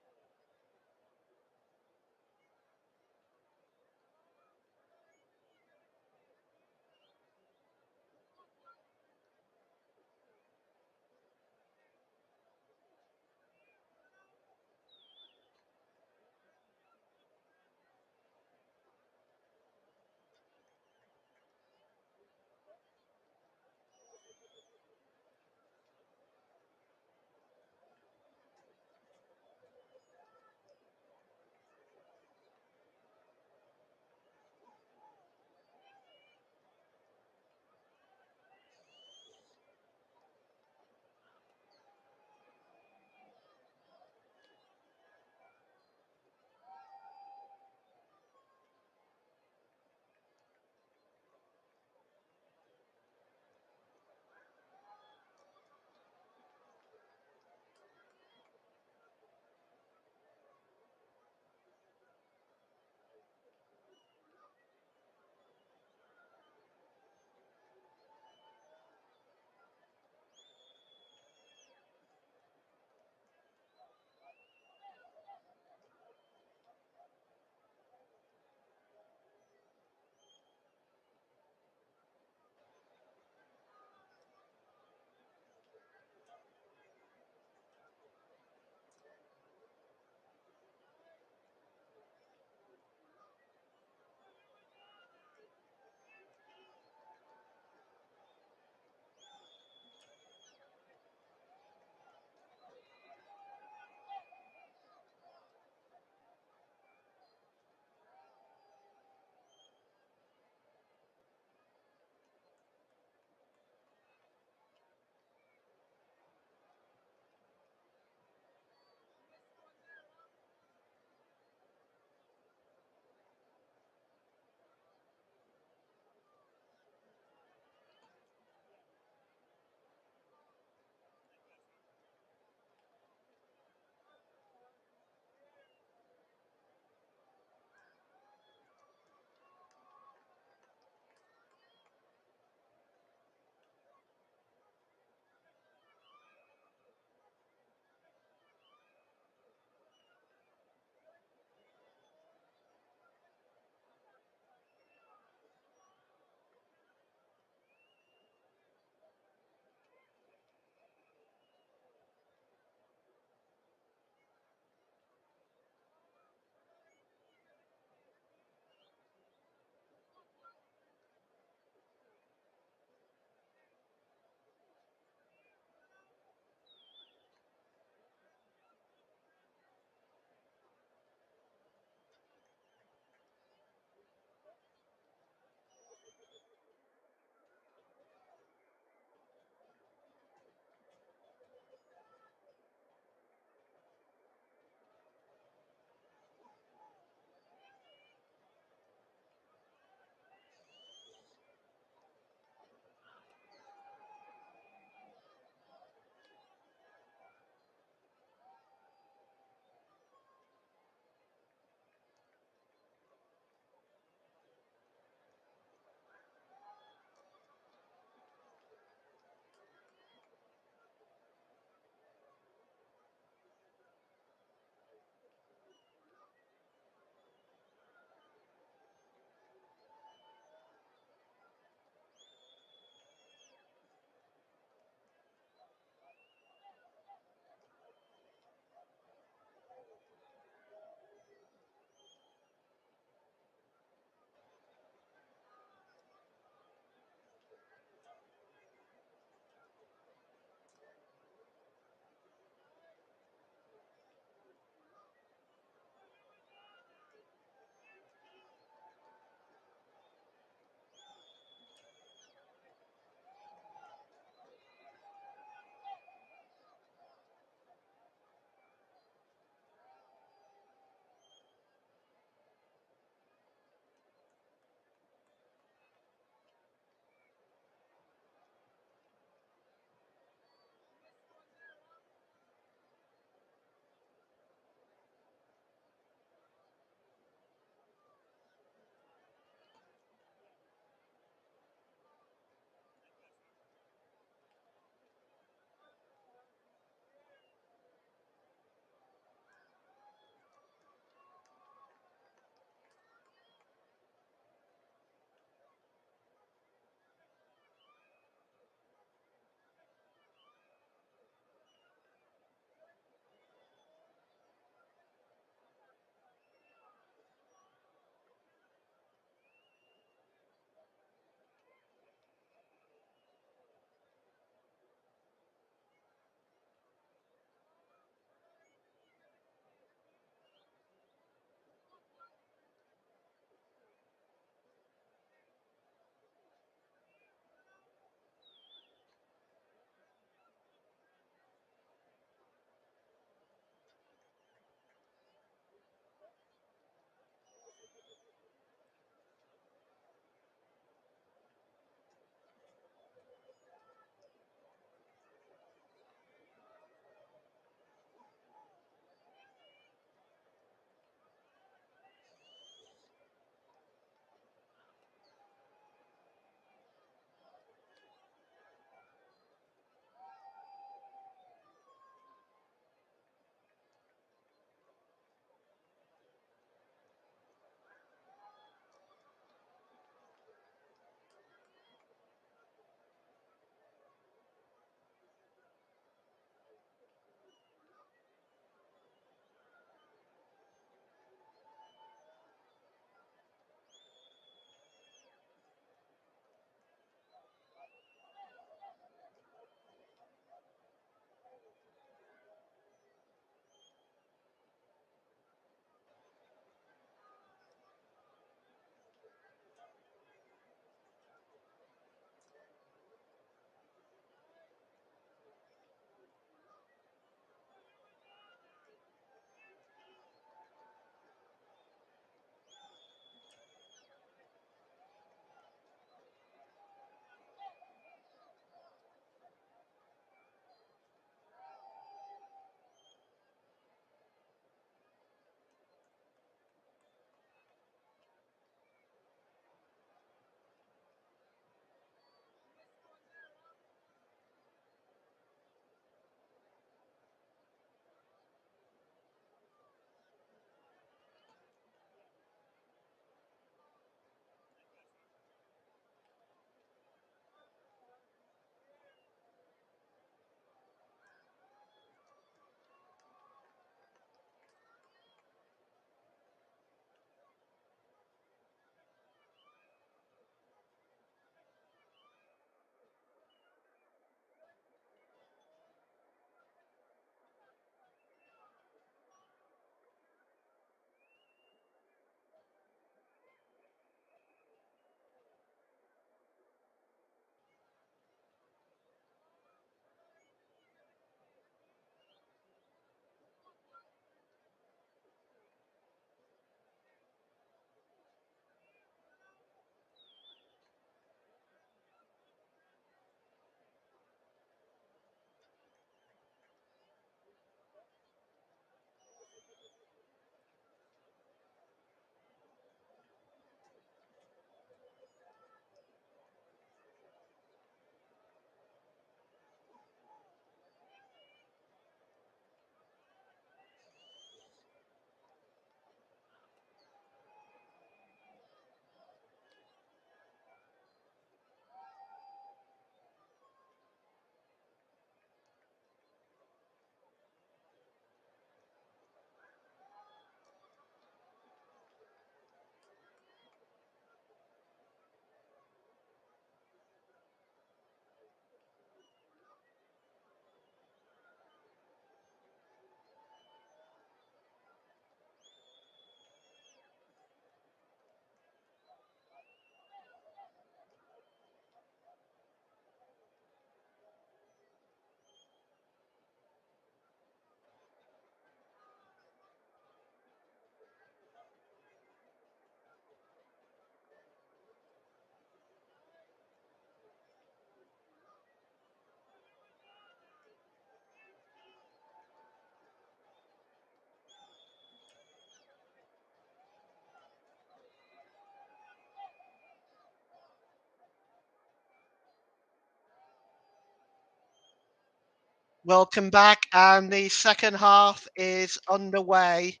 Welcome back, and the second half is underway.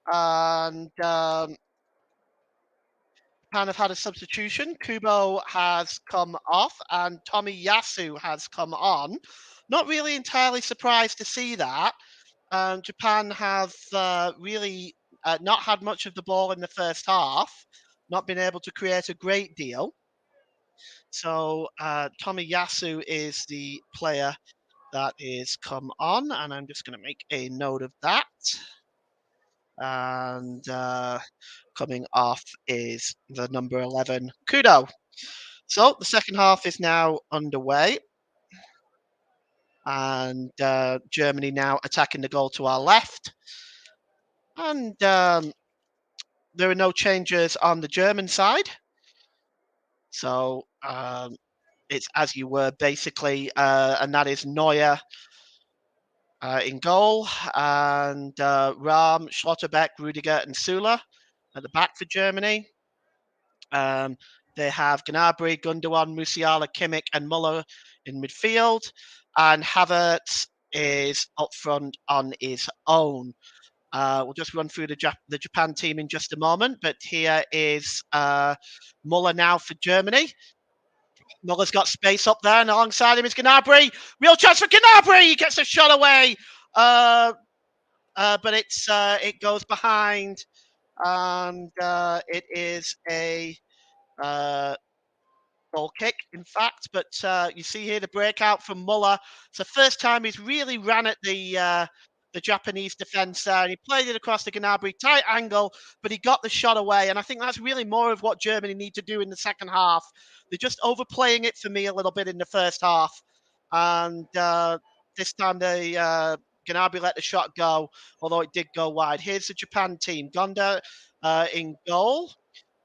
And Japan have had a substitution. Kubo has come off, and Tommy Yasu has come on. Not really entirely surprised to see that. Japan have really not had much of the ball in the first half, not been able to create a great deal. So Tommy Yasu is the player that is come on, and I'm just going to make a note of that. And coming off is the number 11, Kudo. So the second half is now underway, and Germany now attacking the goal to our left. And there are no changes on the German side. So it's as you were basically, and that is Neuer in goal, and Rahm, Schlotterbeck, Rudiger, and Sula at the back for Germany. They have Gnabry, Gundogan, Musiala, Kimmich, and Muller in midfield, and Havertz is up front on his own. We'll just run through the Japan team in just a moment, but here is Muller now for Germany. Muller's got space up there, and alongside him is Gnabry. Real chance for Gnabry. He gets a shot away, but it goes behind, and it is a goal kick, in fact. But you see here the breakout from Muller. It's the first time he's really ran at the Japanese defence there, and he played it across the Gnabry, tight angle, but he got the shot away. And I think that's really more of what Germany need to do in the second half. They're just overplaying it for me a little bit in the first half, and this time they. Gnabry let the shot go, although it did go wide. Here's the Japan team. Gonda in goal.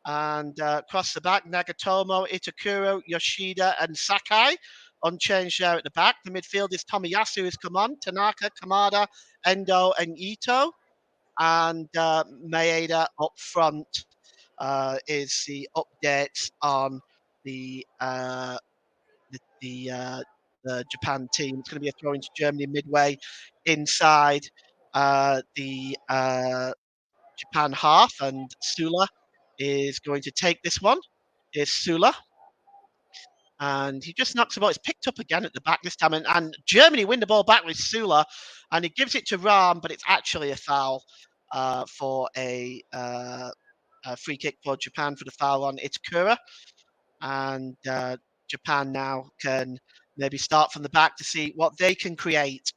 And across the back, Nagatomo, Itakuro, Yoshida, and Sakai unchanged there at the back. The midfield is Tomiyasu has come on, Tanaka, Kamada, Endo, and Ito. And Maeda up front is the updates on the the Japan team. It's going to be a throw into Germany midway inside the Japan half, and Sula is going to take this one. Is Sula, and he just knocks the ball. It's picked up again at the back this time, and Germany win the ball back with Sula, and he gives it to Ram, but it's actually a foul for a free kick for Japan for the foul on Itakura, and Japan now can maybe start from the back to see what they can create.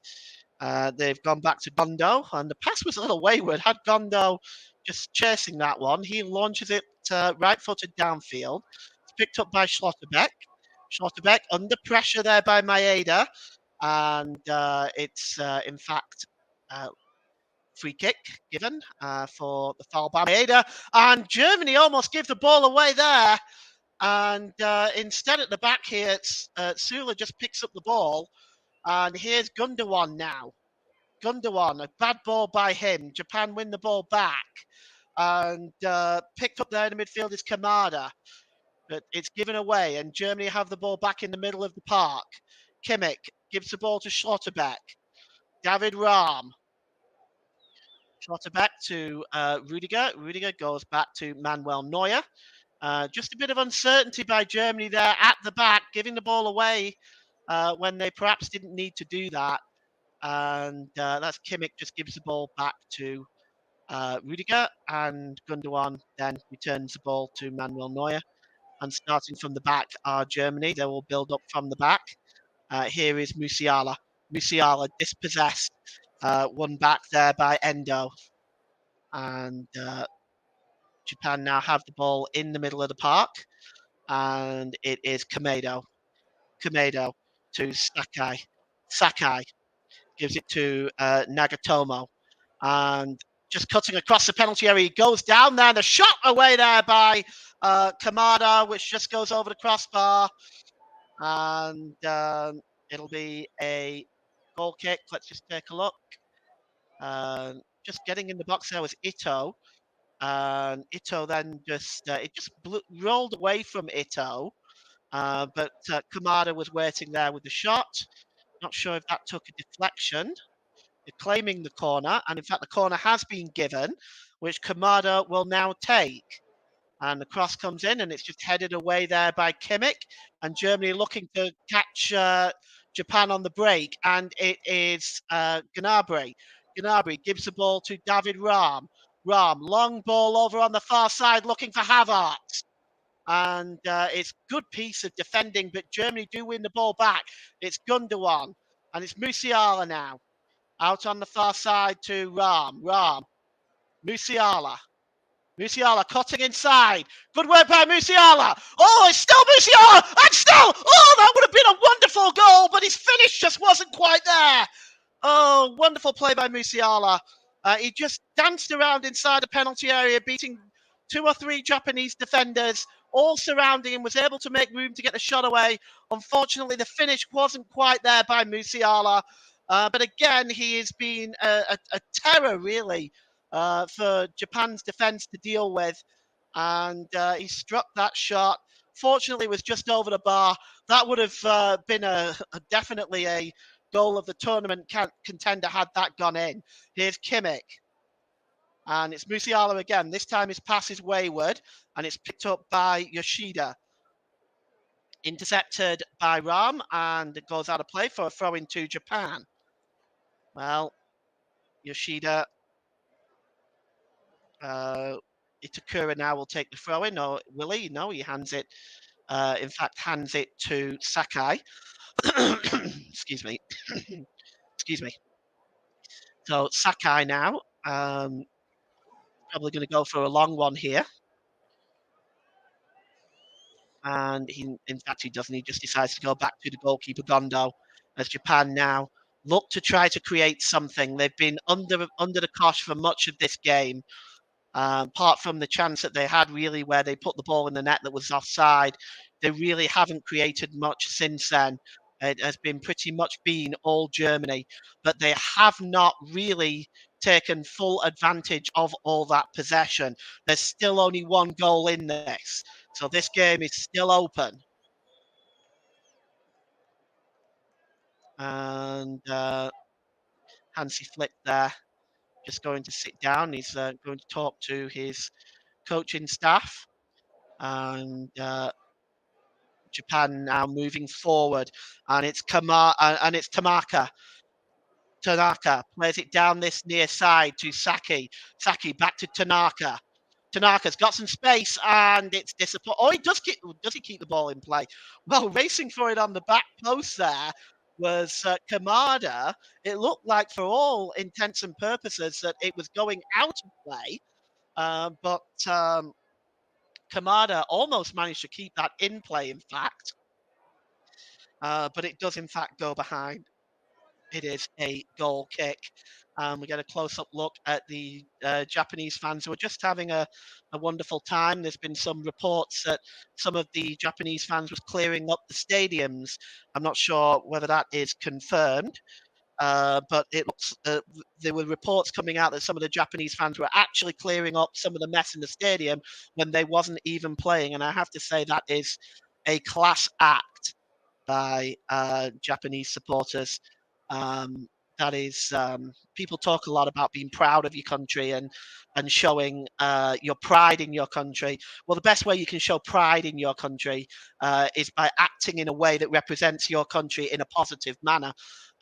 They've gone back to Gondo, and the pass was a little wayward. Had Gondo just chasing that one, he launches it right-footed downfield. It's picked up by Schlotterbeck. Schlotterbeck under pressure there by Maeda, and it's in fact free kick given for the foul by Maeda, and Germany almost give the ball away there. And instead at the back here, Sula just picks up the ball, and here's Gundogan now. Gundogan, a bad ball by him. Japan win the ball back. And picked up there in the midfield is Kamada. But it's given away, and Germany have the ball back in the middle of the park. Kimmich gives the ball to Schlotterbeck. David Rahm. Schlotterbeck to Rudiger. Rudiger goes back to Manuel Neuer. Just a bit of uncertainty by Germany there at the back, giving the ball away when they perhaps didn't need to do that. And that's Kimmich just gives the ball back to Rudiger, and Gundogan then returns the ball to Manuel Neuer. And starting from the back are Germany. They will build up from the back. Here is Musiala. Musiala dispossessed, won back there by Endo. And Japan now have the ball in the middle of the park. And it is Kamado. Kamado to Sakai. Sakai gives it to Nagatomo. And just cutting across the penalty area, he goes down there. The shot away there by Kamada, which just goes over the crossbar. And it'll be a goal kick. Let's just take a look. Just getting in the box there was Ito. And Ito then it just rolled away from Ito. But Kamada was waiting there with the shot. Not sure if that took a deflection. They're claiming the corner, and in fact, the corner has been given, which Kamada will now take. And the cross comes in, and it's just headed away there by Kimmich. And Germany looking to catch Japan on the break, and it is Gnabry. Gnabry gives the ball to David Rahm. Rahm, long ball over on the far side, looking for Havertz. And it's good piece of defending, but Germany do win the ball back. It's Gundogan, and it's Musiala now. Out on the far side to Rahm. Rahm. Musiala. Musiala cutting inside. Good work by Musiala. Oh, it's still Musiala. And still. Oh, that would have been a wonderful goal, but his finish just wasn't quite there. Oh, wonderful play by Musiala. He just danced around inside the penalty area, beating 2 or 3 Japanese defenders, all surrounding him, was able to make room to get the shot away. Unfortunately, the finish wasn't quite there by Musiala. But again, he has been a terror, really, for Japan's defence to deal with. And he struck that shot. Fortunately, it was just over the bar. That would have been definitely a goal of the tournament contender had that gone in. Here's Kimmich. And it's Musiala again. This time his pass is wayward, and it's picked up by Yoshida. Intercepted by Rahm, and it goes out of play for a throw into Japan. Well, Yoshida, Itakura now will take the throw in, or will he? No, he hands it. In fact, hands it to Sakai. Excuse me. Excuse me. So Sakai now, probably going to go for a long one here. And in fact, he doesn't. He just decides to go back to the goalkeeper, Gondo, as Japan now look to try to create something. They've been under the cosh for much of this game, apart from the chance that they had, really, where they put the ball in the net that was offside. They really haven't created much since then. It has been pretty much been all Germany, but they have not really taken full advantage of all that possession. There's still only one goal in this, so this game is still open. And Hansi Flick there, just going to sit down. He's going to talk to his coaching staff. And Japan now moving forward, and it's Tamaka. Tanaka plays it down this near side to Saki. Saki back to Tanaka. Tanaka's got some space, and it's disappointing. Oh, does he keep the ball in play? Well, racing for it on the back post there was Kamada. It looked like, for all intents and purposes, that it was going out of play, but Kamada almost managed to keep that in play, in fact. But it does, in fact, go behind. It is a goal kick. We get a close-up look at the Japanese fans who are just having a wonderful time. There's been some reports that some of the Japanese fans was clearing up the stadiums. I'm not sure whether that is confirmed. But it looks there were reports coming out that some of the Japanese fans were actually clearing up some of the mess in the stadium when they wasn't even playing. And I have to say that is a class act by Japanese supporters. That is, people talk a lot about being proud of your country and showing your pride in your country. Well, the best way you can show pride in your country is by acting in a way that represents your country in a positive manner,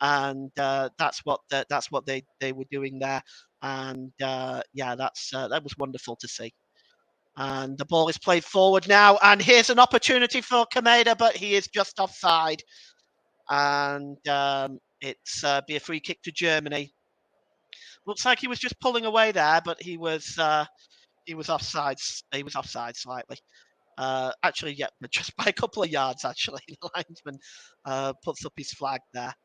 and that's what they were doing there. And yeah, that was wonderful to see. And the ball is played forward now, and here's an opportunity for Kameda, but he is just offside. And it's be a free kick to Germany. Looks like he was just pulling away there, but he was offside. He was offside slightly. Actually, yeah, but just by a couple of yards. Actually, the linesman puts up his flag there.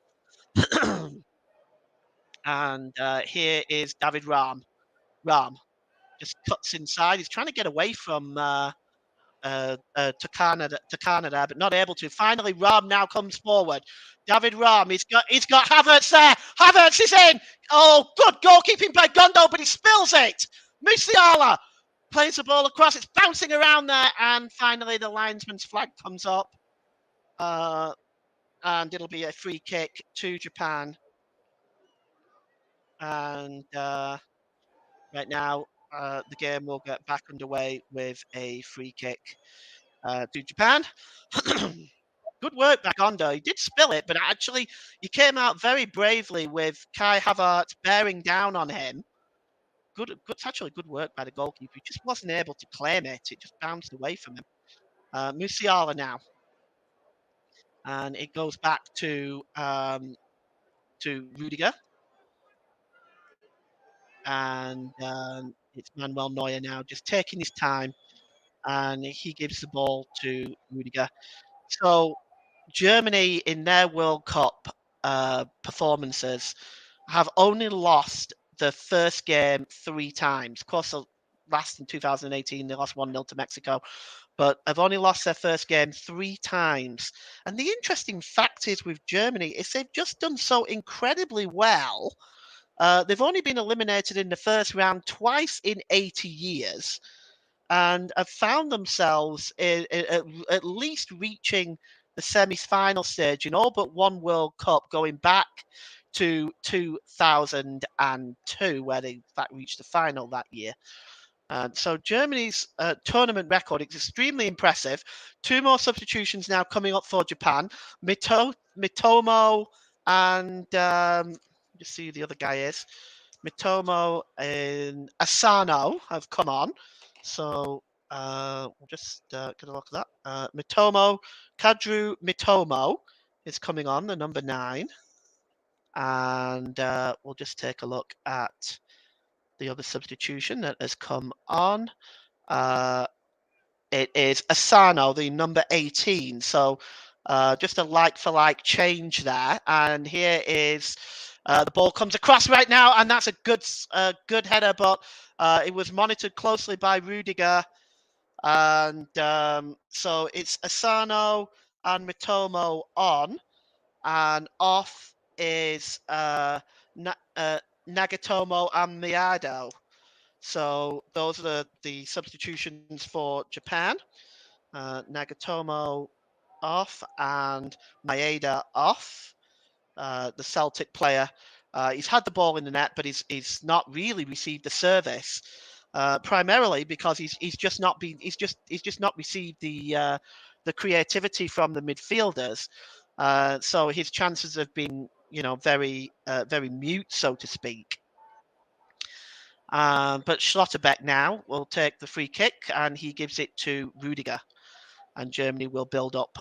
And here is David Rahm. Rahm just cuts inside. He's trying to get away from Takana there, but not able to. Finally, Rahm now comes forward. David Rahm, he's got Havertz there. Havertz is in. Oh, good goalkeeping by Gondo, but he spills it. Musiala plays the ball across. It's bouncing around there, and finally the linesman's flag comes up. and it'll be a free kick to Japan. And right now, the game will get back underway with a free kick to Japan. Good work back under. He did spill it, but actually he came out very bravely with Kai Havertz bearing down on him. It's actually good work by the goalkeeper. He just wasn't able to claim it. It just bounced away from him. Musiala now, and it goes back to Rudiger, and it's Manuel Neuer now, just taking his time, and he gives the ball to Rudiger. So Germany in their World Cup performances have only lost the first game 3 times. Of course, last in 2018, they lost 1-0 to Mexico, but have only lost their first game 3 times. And the interesting fact is with Germany is they've just done so incredibly well. They've only been eliminated in the first round twice in 80 years and have found themselves at least reaching the semi-final stage in all but one World Cup, going back to 2002, where they in fact reached the final that year. So Germany's tournament record is extremely impressive. 2 more substitutions now coming up for Japan. Mitomo and just see who the other guy is. Mitomo and Asano have come on. So we'll just get a look at that. Kadru Mitomo is coming on, the number 9. And we'll just take a look at the other substitution that has come on. It is Asano, the number 18. So just a like-for-like change there. And here is the ball comes across right now, and that's a good header, but it was monitored closely by Rudiger. And so it's Asano and Mitomo on, and off is Nagatomo and Miyado. So those are the substitutions for Japan. Nagatomo off and Maeda off. The Celtic player. He's had the ball in the net, but he's not really received the service. Primarily because he's just not received the creativity from the midfielders. So his chances have been very mute, so to speak. But Schlotterbeck now will take the free kick, and he gives it to Rudiger, and Germany will build up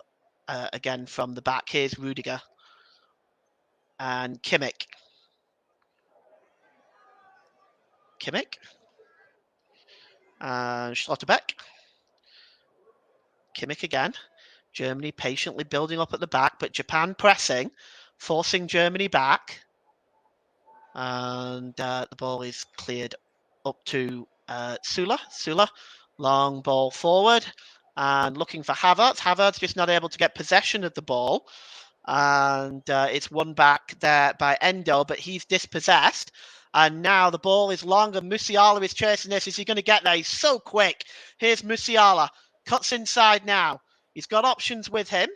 again from the back. Here's Rudiger and Kimmich. And Schlotterbeck. Kimmich again. Germany patiently building up at the back, but Japan pressing, forcing Germany back. And the ball is cleared up to Sula. Long ball forward and looking for Havertz. Havertz just not able to get possession of the ball. And it's won back there by Endo, but he's dispossessed. And now the ball is long, and Musiala is chasing this. Is he going to get there? He's so quick. Here's Musiala. Cuts inside now. He's got options with him.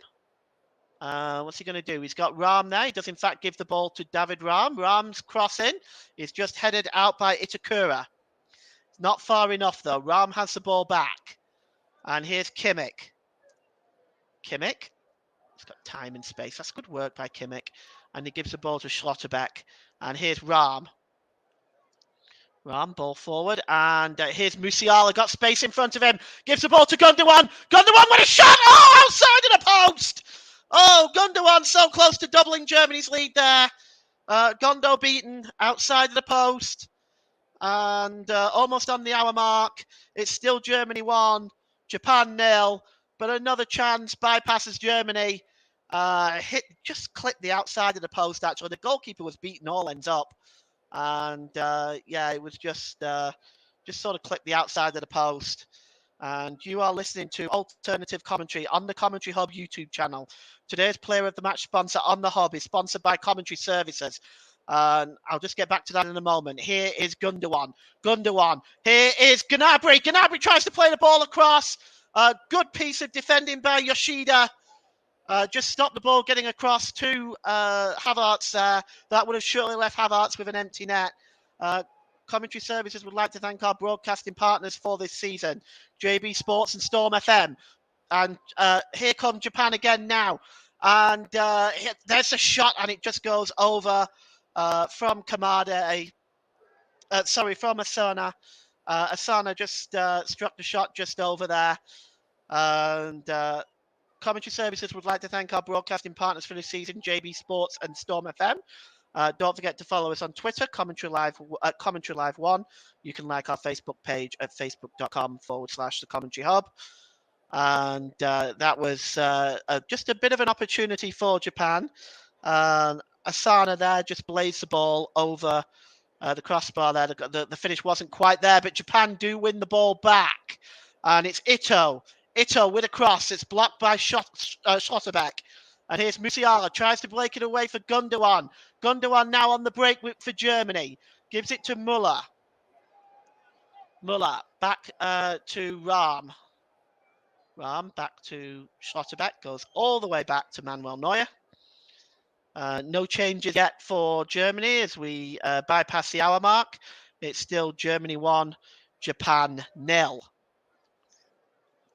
What's he going to do? He's got Ram there. He does, in fact, give the ball to David Ram. Ram's crossing. He's just headed out by Itakura. Not far enough, though. Ram has the ball back. And here's Kimmich. He's got time and space. That's good work by Kimmich. And he gives the ball to Schlotterbeck. And here's Ram. Ball forward. And here's Musiala. Got space in front of him. Gives the ball to Gundogan. Gundogan with a shot. Oh, outside of the post. Oh, Gundogan so close to doubling Germany's lead there. Gondo beaten outside of the post. And almost on the hour mark. It's still Germany 1, Japan 0. But another chance bypasses Germany. Just clipped the outside of the post, actually. The goalkeeper was beaten all ends up. And it was just sort of clipped the outside of the post. And you are listening to Alternative Commentary on the Commentary Hub YouTube channel. Today's Player of the Match sponsor on the Hub is sponsored by Commentary Services. I'll just get back to that in a moment. Here is Gundogan. Here is Gnabry. Gnabry tries to play the ball across. Good piece of defending by Yoshida. just stopped the ball getting across to Havertz there. That would have surely left Havertz with an empty net. Commentary services would like to thank our broadcasting partners for this season, JB Sports and Storm FM. And here come Japan again now. And there's a shot, and it just goes over from Kamada. From Asana. Asana just struck the shot just over there. And commentary services would like to thank our broadcasting partners for this season, JB Sports and Storm FM. Don't forget to follow us on Twitter, Commentary Live 1. You can like our Facebook page at facebook.com/The Commentary Hub. And that was just a bit of an opportunity for Japan. Asana there just blazed the ball over the crossbar there. The finish wasn't quite there, but Japan do win the ball back. And it's Ito. Ito with a cross. It's blocked by Schlotterbeck. And here's Musiala. Tries to break it away for Gundogan. Gundogan now on the break for Germany. Gives it to Muller. Muller back to Rahm. Rahm back to Schlotterbeck. Goes all the way back to Manuel Neuer. No changes yet for Germany as we bypass the hour mark. It's still Germany 1, Japan 0.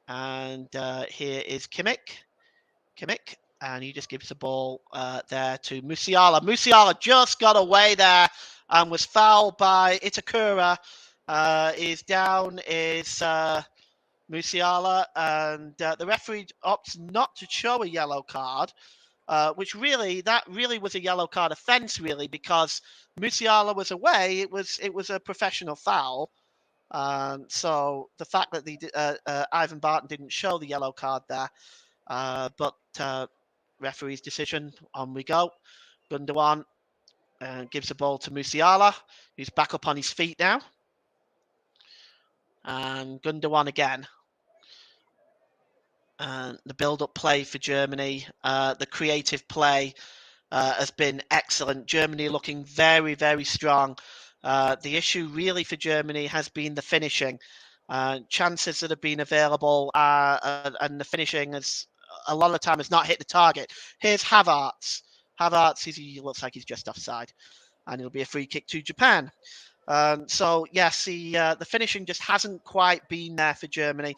And here is Kimmich. And he just gives the ball there to Musiala. Musiala just got away there and was fouled by Itakura. Is down is Musiala. And the referee opts not to show a yellow card. Which really was a yellow card offence, really, because Musiala was away. It was a professional foul. So the fact that Ivan Barton didn't show the yellow card there, but referee's decision. On we go. Gundogan gives the ball to Musiala, who's back up on his feet now, and Gundogan again. And the build-up play for Germany, the creative play has been excellent. Germany looking very, very strong. The issue really for Germany has been the finishing. Chances that have been available and the finishing has a lot of the time has not hit the target. Here's Havertz. Havertz, he looks like he's just offside. And it'll be a free kick to Japan. So yes, the finishing just hasn't quite been there for Germany.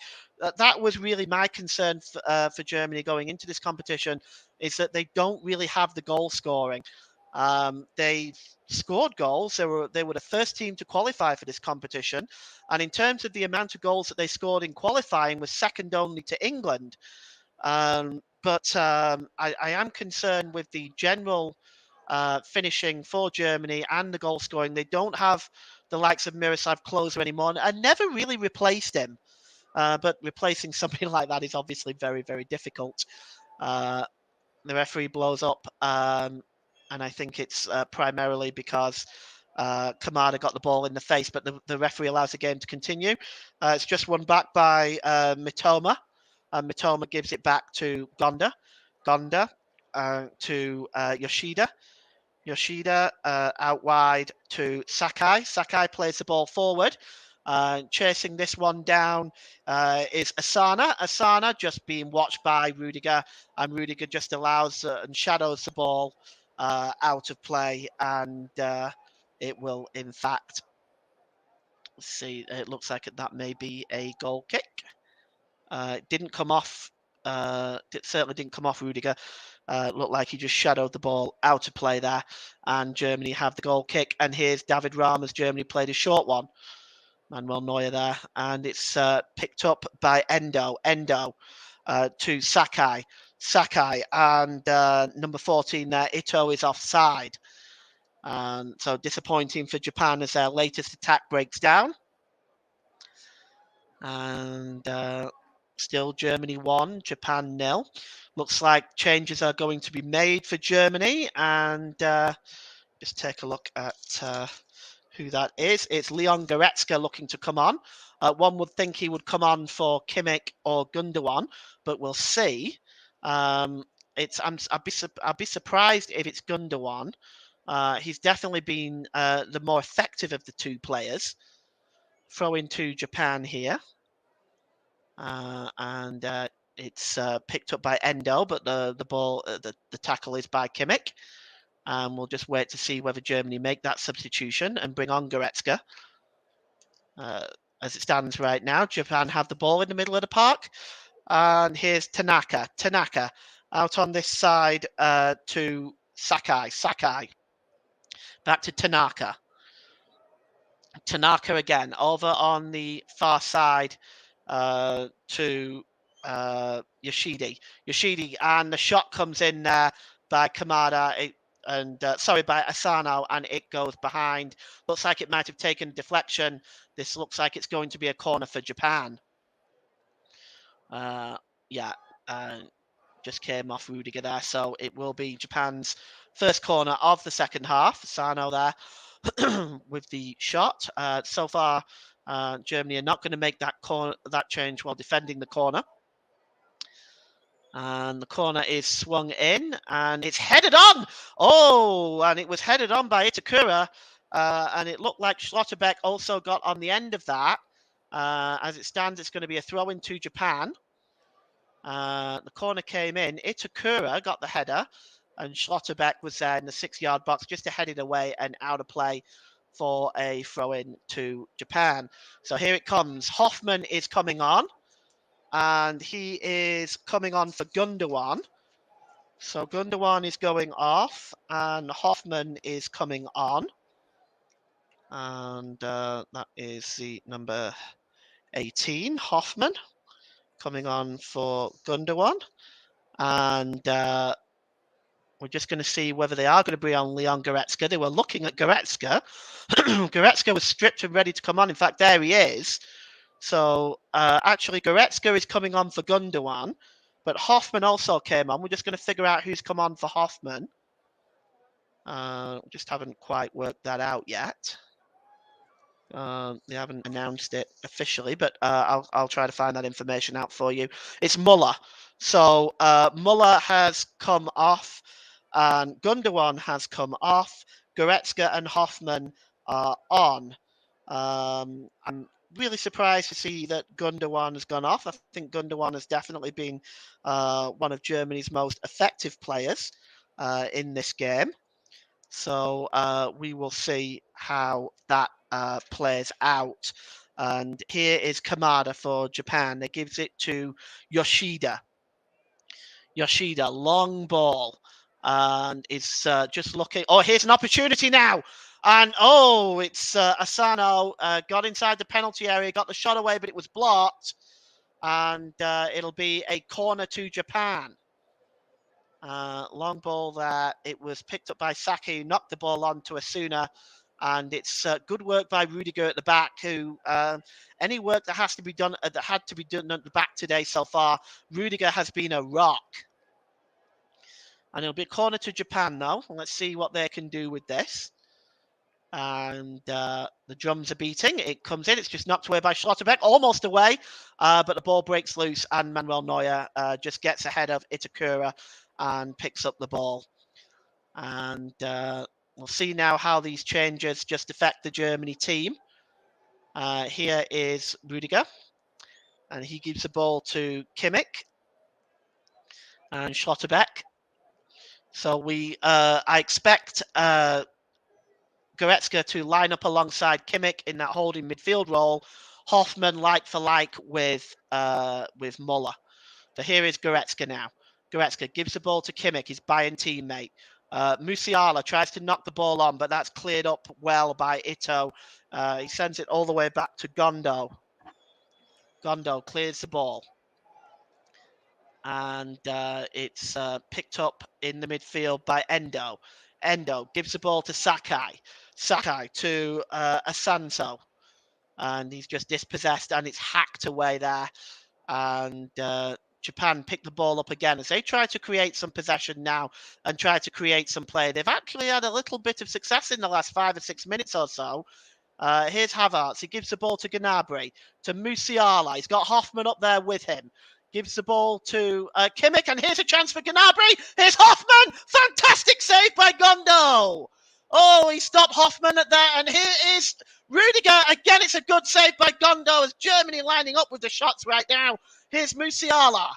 That was really my concern for Germany going into this competition, is that they don't really have the goal scoring. They scored goals. They were the first team to qualify for this competition, and in terms of the amount of goals that they scored in qualifying, was second only to England. But I am concerned with the general finishing for Germany and the goal scoring. They don't have the likes of Miroslav Klose anymore. I never really replaced him, but replacing somebody like that is obviously very, very difficult. The referee blows up, and I think it's primarily because Kamada got the ball in the face, but the referee allows the game to continue. It's just won back by Mitoma. Mitoma gives it back to Gonda. Gonda to Yoshida. Yoshida out wide to Sakai. Sakai plays the ball forward. Chasing this one down is Asana. Asana just being watched by Rudiger, and Rudiger just allows and shadows the ball out of play, and it will, in fact, see, it looks like that may be a goal kick. It didn't come off. It certainly didn't come off Rudiger. Looked like he just shadowed the ball out of play there, and Germany have the goal kick. And here's David Rahm as Germany played a short one. Manuel Neuer there, and it's picked up by Endo. Endo to Sakai. Sakai, and number 14 there, Ito, is offside. So disappointing for Japan as their latest attack breaks down. And still Germany 1, Japan 0. Looks like changes are going to be made for Germany, and just take a look at who that is. It's Leon Goretzka looking to come on. One would think he would come on for Kimmich or Gundogan, but we'll see. I'd be surprised if it's Gundogan. He's definitely been the more effective of the two players. Throw into Japan here. And It's picked up by Endo, but the ball, the tackle is by Kimmich. And we'll just wait to see whether Germany make that substitution and bring on Goretzka. As it stands right now, Japan have the ball in the middle of the park. And here's Tanaka. Tanaka out on this side to Sakai. Sakai. Back to Tanaka. Tanaka again over on the far side to Yoshidi. Yoshidi, and the shot comes in there by Kamada by Asano, and it goes behind. Looks like it might have taken deflection. This looks like it's going to be a corner for Japan. Just came off Rudiger there, so it will be Japan's first corner of the second half. Asano there with the shot. So far, Germany are not going to make that change while defending the corner. And the corner is swung in, and it's headed on. Oh, and it was headed on by Itakura, and it looked like Schlotterbeck also got on the end of that. As it stands, it's going to be a throw in to Japan. The corner came in. Itakura got the header, and Schlotterbeck was there in the 6-yard box just to head it away and out of play for a throw-in to Japan. So here it comes. Hoffman is coming on, and he is coming on for Gundogan. So Gundogan is going off, and Hoffman is coming on. And that is the number 18, Hoffman, coming on for Gundogan. And we're just going to see whether they are going to bring on Leon Goretzka. They were looking at Goretzka. Goretzka was stripped and ready to come on. In fact, there he is. So actually, Goretzka is coming on for Gundogan, but Hoffman also came on. We're just going to figure out who's come on for Hoffman. Just haven't quite worked that out yet. They haven't announced it officially, but I'll try to find that information out for you. It's Muller. So Muller has come off, and Gundogan has come off. Goretzka and Hoffman are on. I'm really surprised to see that Gundogan has gone off. I think Gundogan has definitely been one of Germany's most effective players in this game. So we will see how that plays out. And here is Kamada for Japan. It gives it to Yoshida. Yoshida, long ball. And it's just looking. Oh, here's an opportunity now. And it's Asano got inside the penalty area, got the shot away, but it was blocked. And it'll be a corner to Japan. Long ball there. It was picked up by Saki, who knocked the ball on to Asuna. And it's good work by Rudiger at the back, who any work that has to be done that had to be done at the back today so far, Rudiger has been a rock. And it'll be a corner to Japan now. Let's see what they can do with this. And the drums are beating. It comes in. It's just knocked away by Schlotterbeck, almost away, but the ball breaks loose, and Manuel Neuer just gets ahead of Itakura and picks up the ball. And we'll see now how these changes just affect the Germany team. Here is Rudiger, and he gives the ball to Kimmich and Schlotterbeck. So I expect Goretzka to line up alongside Kimmich in that holding midfield role. Hoffman like for like with Muller. So here is Goretzka now. Goretzka gives the ball to Kimmich, his Bayern teammate. Musiala tries to knock the ball on, but that's cleared up well by Ito. He sends it all the way back to Gondo. Gondo clears the ball. And it's picked up in the midfield by Endo. Endo gives the ball to Sakai. Sakai to Asanso. And he's just dispossessed, and it's hacked away there. And Japan pick the ball up again as they try to create some possession now and try to create some play. They've actually had a little bit of success in the last 5 or 6 minutes or so. Here's Havertz. He gives the ball to Gnabry, to Musiala. He's got Hoffman up there with him. Gives the ball to Kimmich, and here's a chance for Gnabry. Here's Hoffman. Fantastic save by Gondo. Oh, he stopped Hoffman at that, and here is Rudiger. Again, it's a good save by Gondo as Germany lining up with the shots right now. Here's Musiala.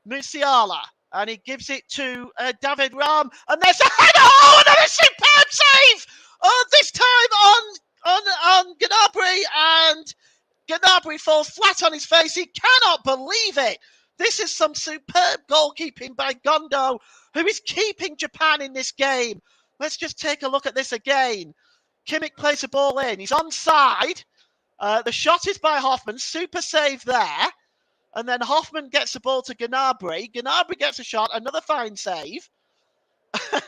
Musiala, and he gives it to David Raum, and there's a header. Oh, another superb save! This time on Gnabry, and Gnabry falls flat on his face. He cannot believe it. This is some superb goalkeeping by Gondo, who is keeping Japan in this game. Let's just take a look at this again. Kimmich plays the ball in. He's onside. The shot is by Hoffman. Super save there. And then Hoffman gets the ball to Gnabry. Gnabry gets a shot. Another fine save.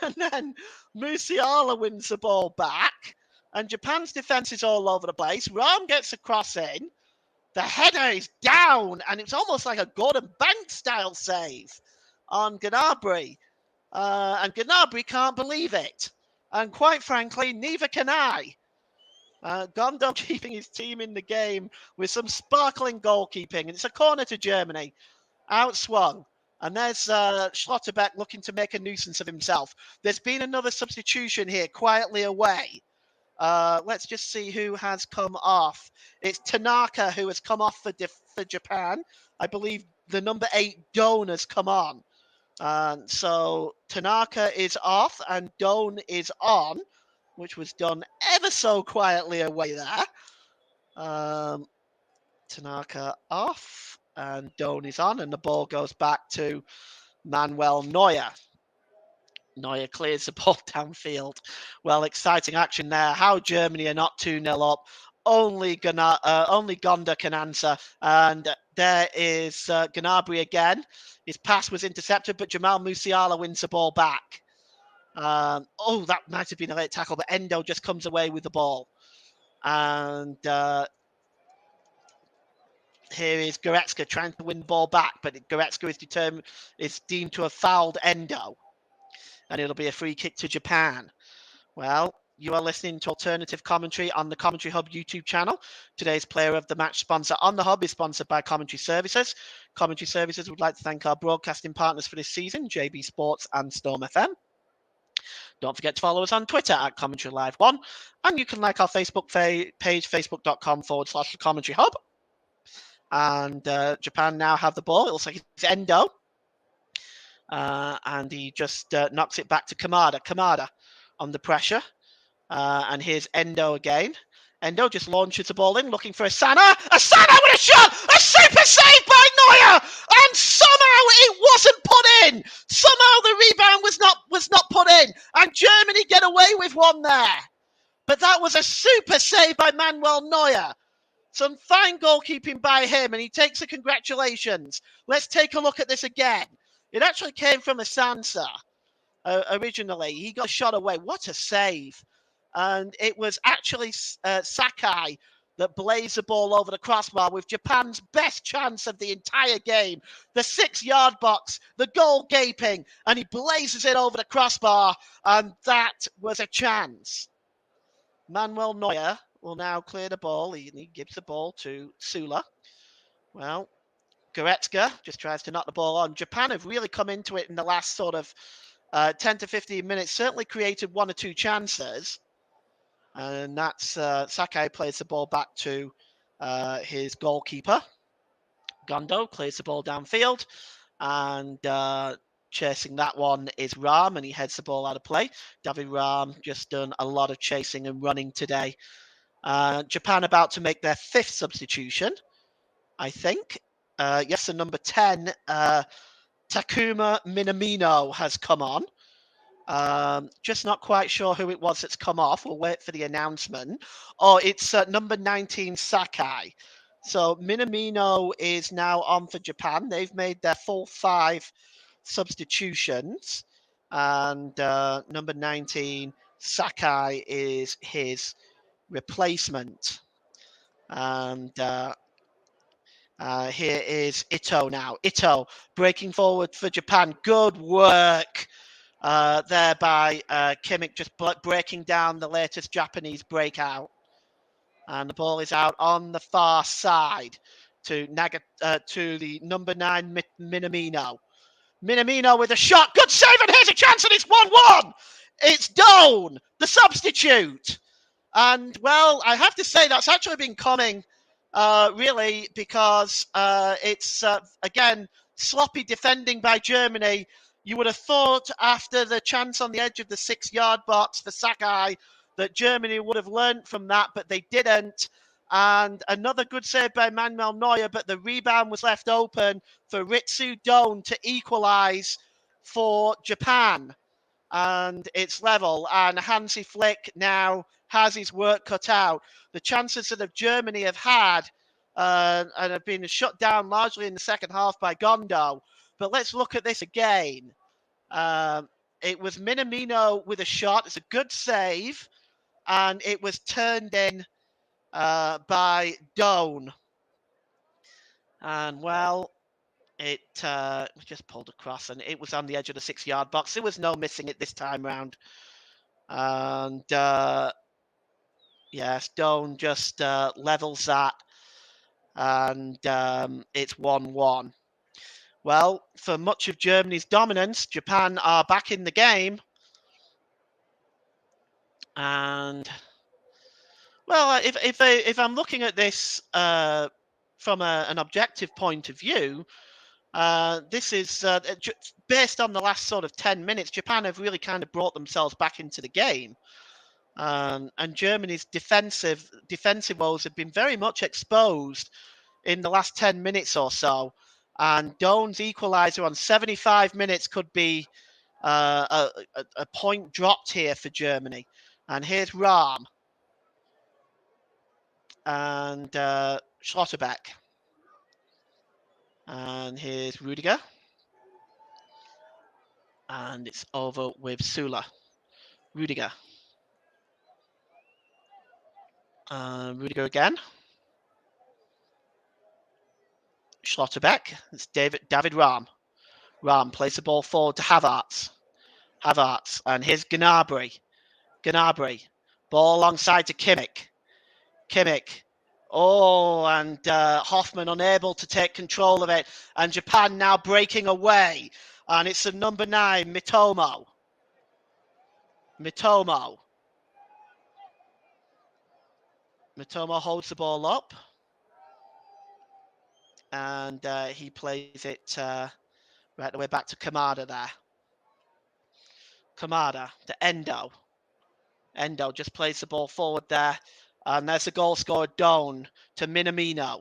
And then Musiala wins the ball back. And Japan's defense is all over the place. Ram gets a cross in. The header is down, and it's almost like a Gordon Banks style save on Gnabry. And Gnabry can't believe it. And quite frankly, neither can I. Gondo keeping his team in the game with some sparkling goalkeeping. It's a corner to Germany. Outswung. And there's Schlotterbeck looking to make a nuisance of himself. There's been another substitution here, quietly away. Let's just see who has come off. It's Tanaka who has come off for Japan. I believe the number 8 Doan has come on. So Tanaka is off and Doan is on, which was done ever so quietly away there. Tanaka off and Doan is on, and the ball goes back to Manuel Neuer. Neuer clears the ball downfield. Well, exciting action there. How Germany are not 2-0 up. Only Gonda can answer. And there is Gnabry again. His pass was intercepted, but Jamal Musiala wins the ball back. That might have been a late tackle, but Endo just comes away with the ball. And here is Goretzka trying to win the ball back, but Goretzka is deemed to have fouled Endo. And it'll be a free kick to Japan. Well, you are listening to Alternative Commentary on the Commentary Hub YouTube channel. Today's Player of the Match sponsor on the Hub is sponsored by Commentary Services. Commentary Services would like to thank our broadcasting partners for this season, JB Sports and Storm FM. Don't forget to follow us on Twitter at Commentary Live 1. And you can like our Facebook page, facebook.com/The Commentary Hub. And Japan now have the ball. It looks like it's Endo. And he just knocks it back to Kamada. Kamada under pressure. And here's Endo again. Endo just launches the ball in, looking for Asana. Asana with a shot! A super save by Neuer! And somehow it wasn't put in! Somehow the rebound was not put in. And Germany get away with one there. But that was a super save by Manuel Neuer. Some fine goalkeeping by him, and he takes the congratulations. Let's take a look at this again. It actually came from Asansa originally. He got a shot away. What a save. And it was actually Sakai that blazed the ball over the crossbar with Japan's best chance of the entire game. The 6-yard box, the goal gaping, and he blazes it over the crossbar, and that was a chance. Manuel Neuer will now clear the ball. He gives the ball to Sula. Well, Goretzka just tries to knock the ball on. Japan have really come into it in the last sort of 10 to 15 minutes, certainly created 1 or 2 chances. And that's Sakai plays the ball back to his goalkeeper. Gondo clears the ball downfield. And chasing that one is Ram, and he heads the ball out of play. David Ram just done a lot of chasing and running today. Japan about to make their 5th substitution, I think. Yes, the number 10, Takuma Minamino has come on. Just not quite sure who it was that's come off. We'll wait for the announcement. Oh, it's number 19, Sakai. So Minamino is now on for Japan. They've made their full 5 substitutions. And number 19, Sakai, is his replacement. And here is Ito now. Ito breaking forward for Japan. Good work there by Kimmich, just breaking down the latest Japanese breakout. And the ball is out on the far side to the number 9, Minamino. Minamino with a shot. Good save, and here's a chance, and it's 1-1. It's Doan, the substitute. And, well, I have to say that's actually been coming, really, because it's, again, sloppy defending by Germany. You would have thought after the chance on the edge of the 6-yard box for Sakai that Germany would have learnt from that, but they didn't. And another good save by Manuel Neuer, but the rebound was left open for Ritsu Doan to equalise for Japan. And it's level, and Hansi Flick now has his work cut out. The chances that Germany have had and have been shut down largely in the second half by Gondo. But let's look at this again. It was Minamino with a shot. It's a good save, and it was turned in by Doan. And well, it just pulled across, and it was on the edge of the 6-yard box. There was no missing it this time round. And yes, Doan just levels that, and it's 1-1. Well, for much of Germany's dominance, Japan are back in the game. And well, if I'm looking at this from an objective point of view, this is based on the last sort of 10 minutes. Japan have really kind of brought themselves back into the game. And Germany's defensive woes have been very much exposed in the last 10 minutes or so. And Doan's equaliser on 75 minutes could be a point dropped here for Germany. And here's Rahm and Schlotterbeck. And here's Rudiger. And it's over with Sula. Rudiger. Rudiger again. Schlotterbeck. It's David Rahm. Rahm plays the ball forward to Havertz. And here's Gnabry. Ball alongside to Kimmich. Oh, and Hoffman unable to take control of it. And Japan now breaking away. And it's the number 9, Mitomo. Mitomo holds the ball up. And he plays it right the way back to Kamada there. Kamada to Endo. Endo just plays the ball forward there. And there's the goal scorer, Doan, to Minamino.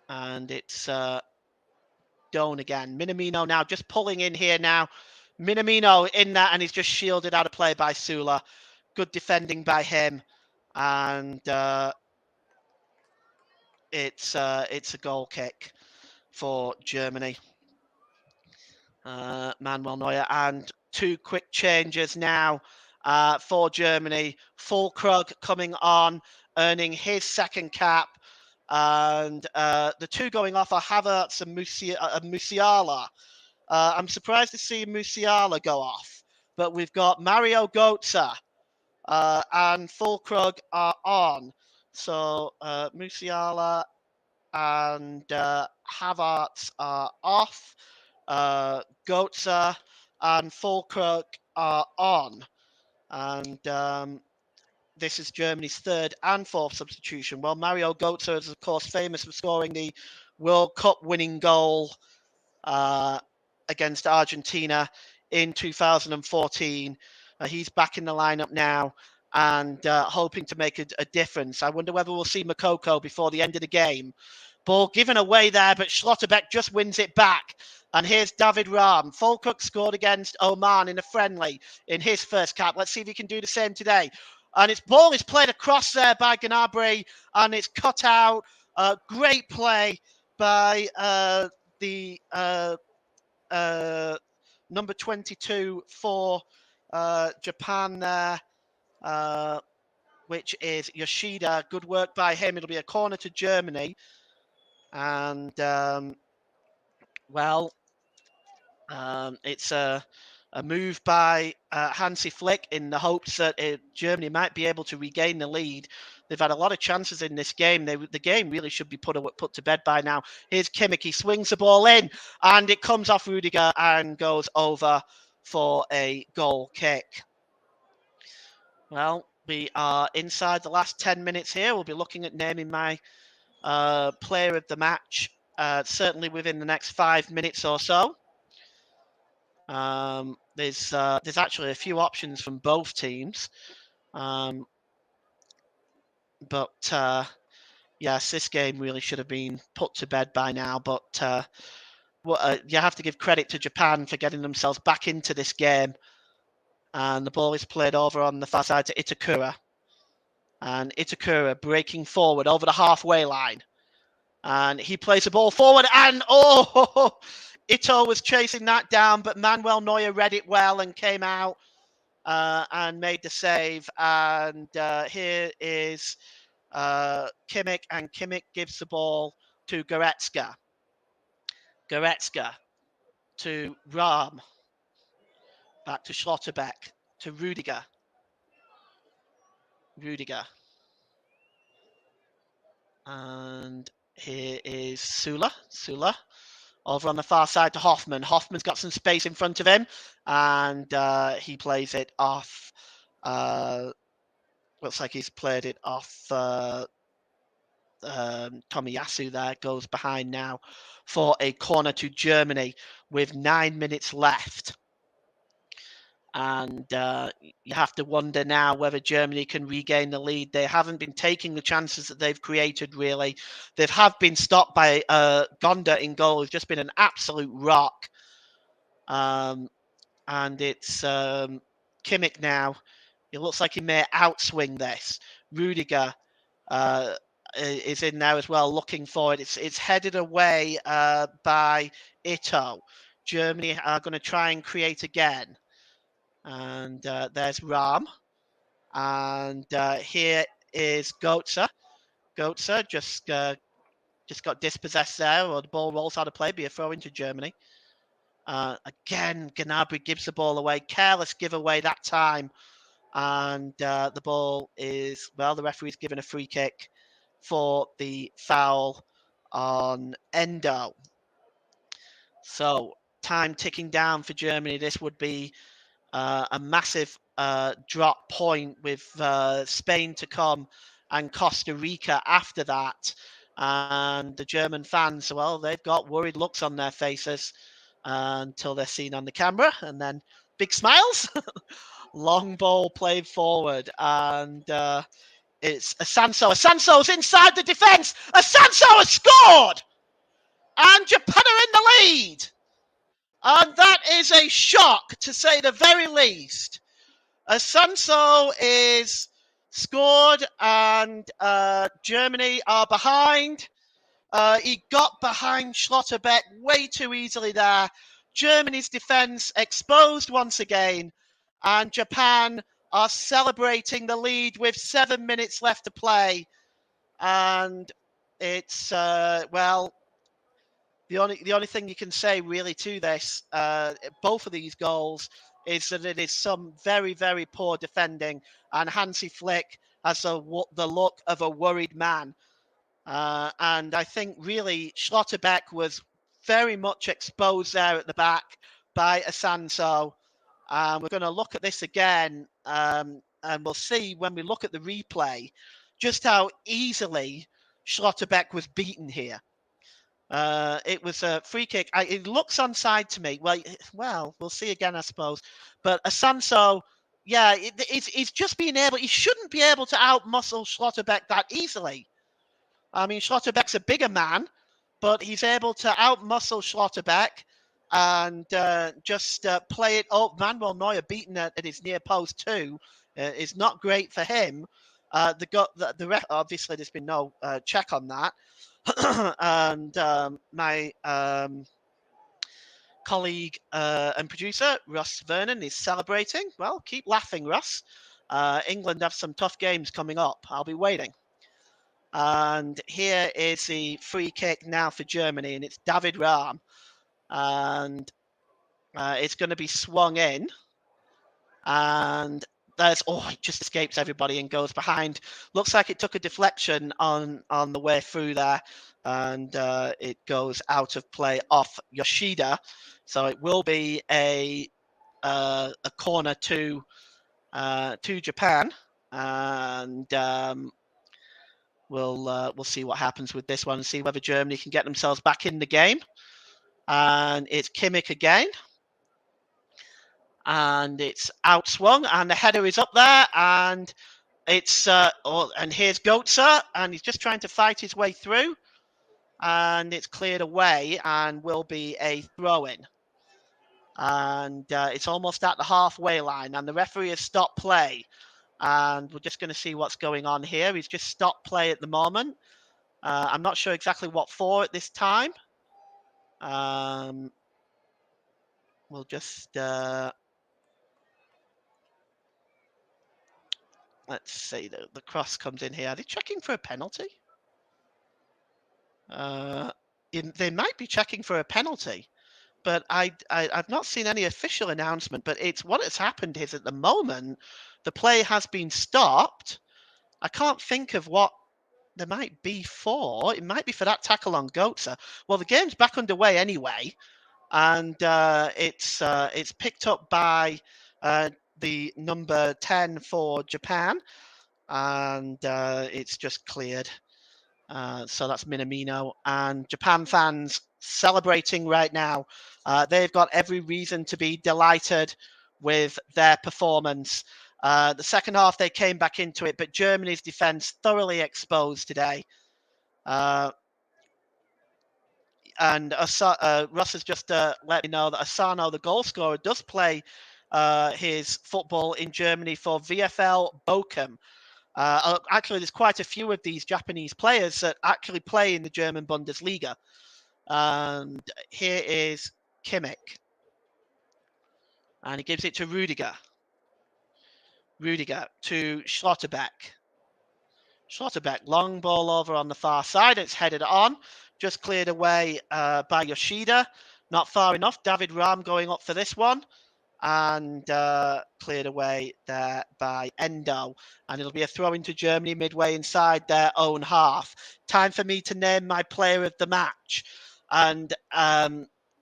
And it's Doan again. Minamino now just pulling in here now. Minamino in that, and he's just shielded out of play by Sula. Good defending by him. And it's a goal kick for Germany. Manuel Neuer, and 2 quick changes now for Germany. Füllkrug coming on, earning his second cap. And the 2 going off are Havertz and Musiala. I'm surprised to see Musiala go off, but we've got Mario Götze and Füllkrug are on. So Musiala and Havertz are off. Götze and Füllkrug are on. And this is Germany's 3rd and 4th substitution. Well, Mario Götze is, of course, famous for scoring the World Cup winning goal against Argentina in 2014. He's back in the lineup now and hoping to make a difference. I wonder whether we'll see Makoko before the end of the game. Ball given away there, but Schlotterbeck just wins it back. And here's David Rahm. Füllkrug scored against Oman in a friendly in his first cap. Let's see if he can do the same today. And its ball is played across there by Gnabry, and it's cut out. Great play by the number 22 for Japan there, which is Yoshida. Good work by him. It'll be a corner to Germany. And, it's a move by Hansi Flick in the hopes that Germany might be able to regain the lead. They've had a lot of chances in this game. The game really should be put to bed by now. Here's Kimmich. He swings the ball in, and it comes off Rudiger and goes over for a goal kick. Well, we are inside the last 10 minutes here. We'll be looking at naming my player of the match, certainly within the next 5 minutes or so. There's actually a few options from both teams. But yes, this game really should have been put to bed by now. But you have to give credit to Japan for getting themselves back into this game. And the ball is played over on the far side to Itakura. And Itakura breaking forward over the halfway line. And he plays the ball forward. And Ito was chasing that down, but Manuel Neuer read it well and came out and made the save. And here is Kimmich, and Kimmich gives the ball to Goretzka. Goretzka to Rahm. Back to Schlotterbeck, to Rudiger. And here is Sula. Over on the far side to Hoffman. Hoffman's got some space in front of him, and he plays it off. Looks like he's played it off Tomiyasu there. Goes behind now for a corner to Germany with 9 minutes left. And you have to wonder now whether Germany can regain the lead. They haven't been taking the chances that they've created, really. They have been stopped by Gonda in goal, who's just been an absolute rock. And it's Kimmich now. It looks like he may outswing this. Rudiger is in there as well, looking for it. It's headed away by Ito. Germany are going to try and create again. And there's Rahm. And here is Goetze. Goetze just got dispossessed there, or the ball rolls out of play, be a throw into Germany. Again, Gnabry gives the ball away. Careless giveaway that time. And the ball is, well, the referee's given a free kick for the foul on Endo. So time ticking down for Germany. This would be a massive drop point with Spain to come and Costa Rica after that. And the German fans, well, they've got worried looks on their faces until they're seen on the camera, and then big smiles. Long ball played forward, and it's Asanso. Asanso's inside the defence. Asanso has scored, and Japan are in the lead. And that is a shock, to say the very least. Asanso is scored, and Germany are behind. He got behind Schlotterbeck way too easily there. Germany's defence exposed once again, and Japan are celebrating the lead with 7 minutes left to play. And it's, well, the only thing you can say really to this, both of these goals, is that it is some very, very poor defending, and Hansi Flick has the look of a worried man. And I think really Schlotterbeck was very much exposed there at the back by Asanso. We're going to look at this again, and we'll see when we look at the replay just how easily Schlotterbeck was beaten here. It was a free kick. It looks onside to me. Well, we'll see again, I suppose. But Asanso, yeah, it's just being able. He shouldn't be able to outmuscle Schlotterbeck that easily. I mean, Schlotterbeck's a bigger man, but he's able to outmuscle Schlotterbeck and just play it up. Manuel Neuer beaten at his near post too is not great for him. Obviously, there's been no check on that. And my colleague and producer, Russ Vernon, is celebrating. Well, keep laughing, Russ. England have some tough games coming up. I'll be waiting. And here is the free kick now for Germany, and it's David Rahm. And it's going to be swung in. And it just escapes everybody and goes behind. Looks like it took a deflection on the way through there, and it goes out of play off Yoshida. So it will be a corner to Japan. And we'll see what happens with this one and see whether Germany can get themselves back in the game. And it's Kimmich again. And it's outswung, and the header is up there, and it's and here's Goetze, and he's just trying to fight his way through, and it's cleared away and will be a throw-in. And it's almost at the halfway line, and the referee has stopped play, and we're just going to see what's going on here. He's just stopped play at the moment. I'm not sure exactly what for at this time. We'll just let's see. The cross comes in here. Are they checking for a penalty? They might be checking for a penalty, but I've not seen any official announcement. But it's what has happened is at the moment the play has been stopped. I can't think of what there might be for. It might be for that tackle on Goetze. Well, the game's back underway anyway, and it's picked up by the number 10 for Japan, and it's just cleared. So that's Minamino, and Japan fans celebrating right now. They've got every reason to be delighted with their performance. The second half, they came back into it, but Germany's defense thoroughly exposed today. And Russ has just let me know that Asano, the goal scorer, does play his football in Germany for VfL Bochum. Actually, there's quite a few of these Japanese players that actually play in the German Bundesliga. And here is Kimmich. And he gives it to Rudiger. Rudiger to Schlotterbeck. Schlotterbeck, long ball over on the far side. It's headed on. Just cleared away by Yoshida. Not far enough. David Rahm going up for this one. And cleared away there by Endo. And it'll be a throw into Germany midway inside their own half. Time for me to name my player of the match. And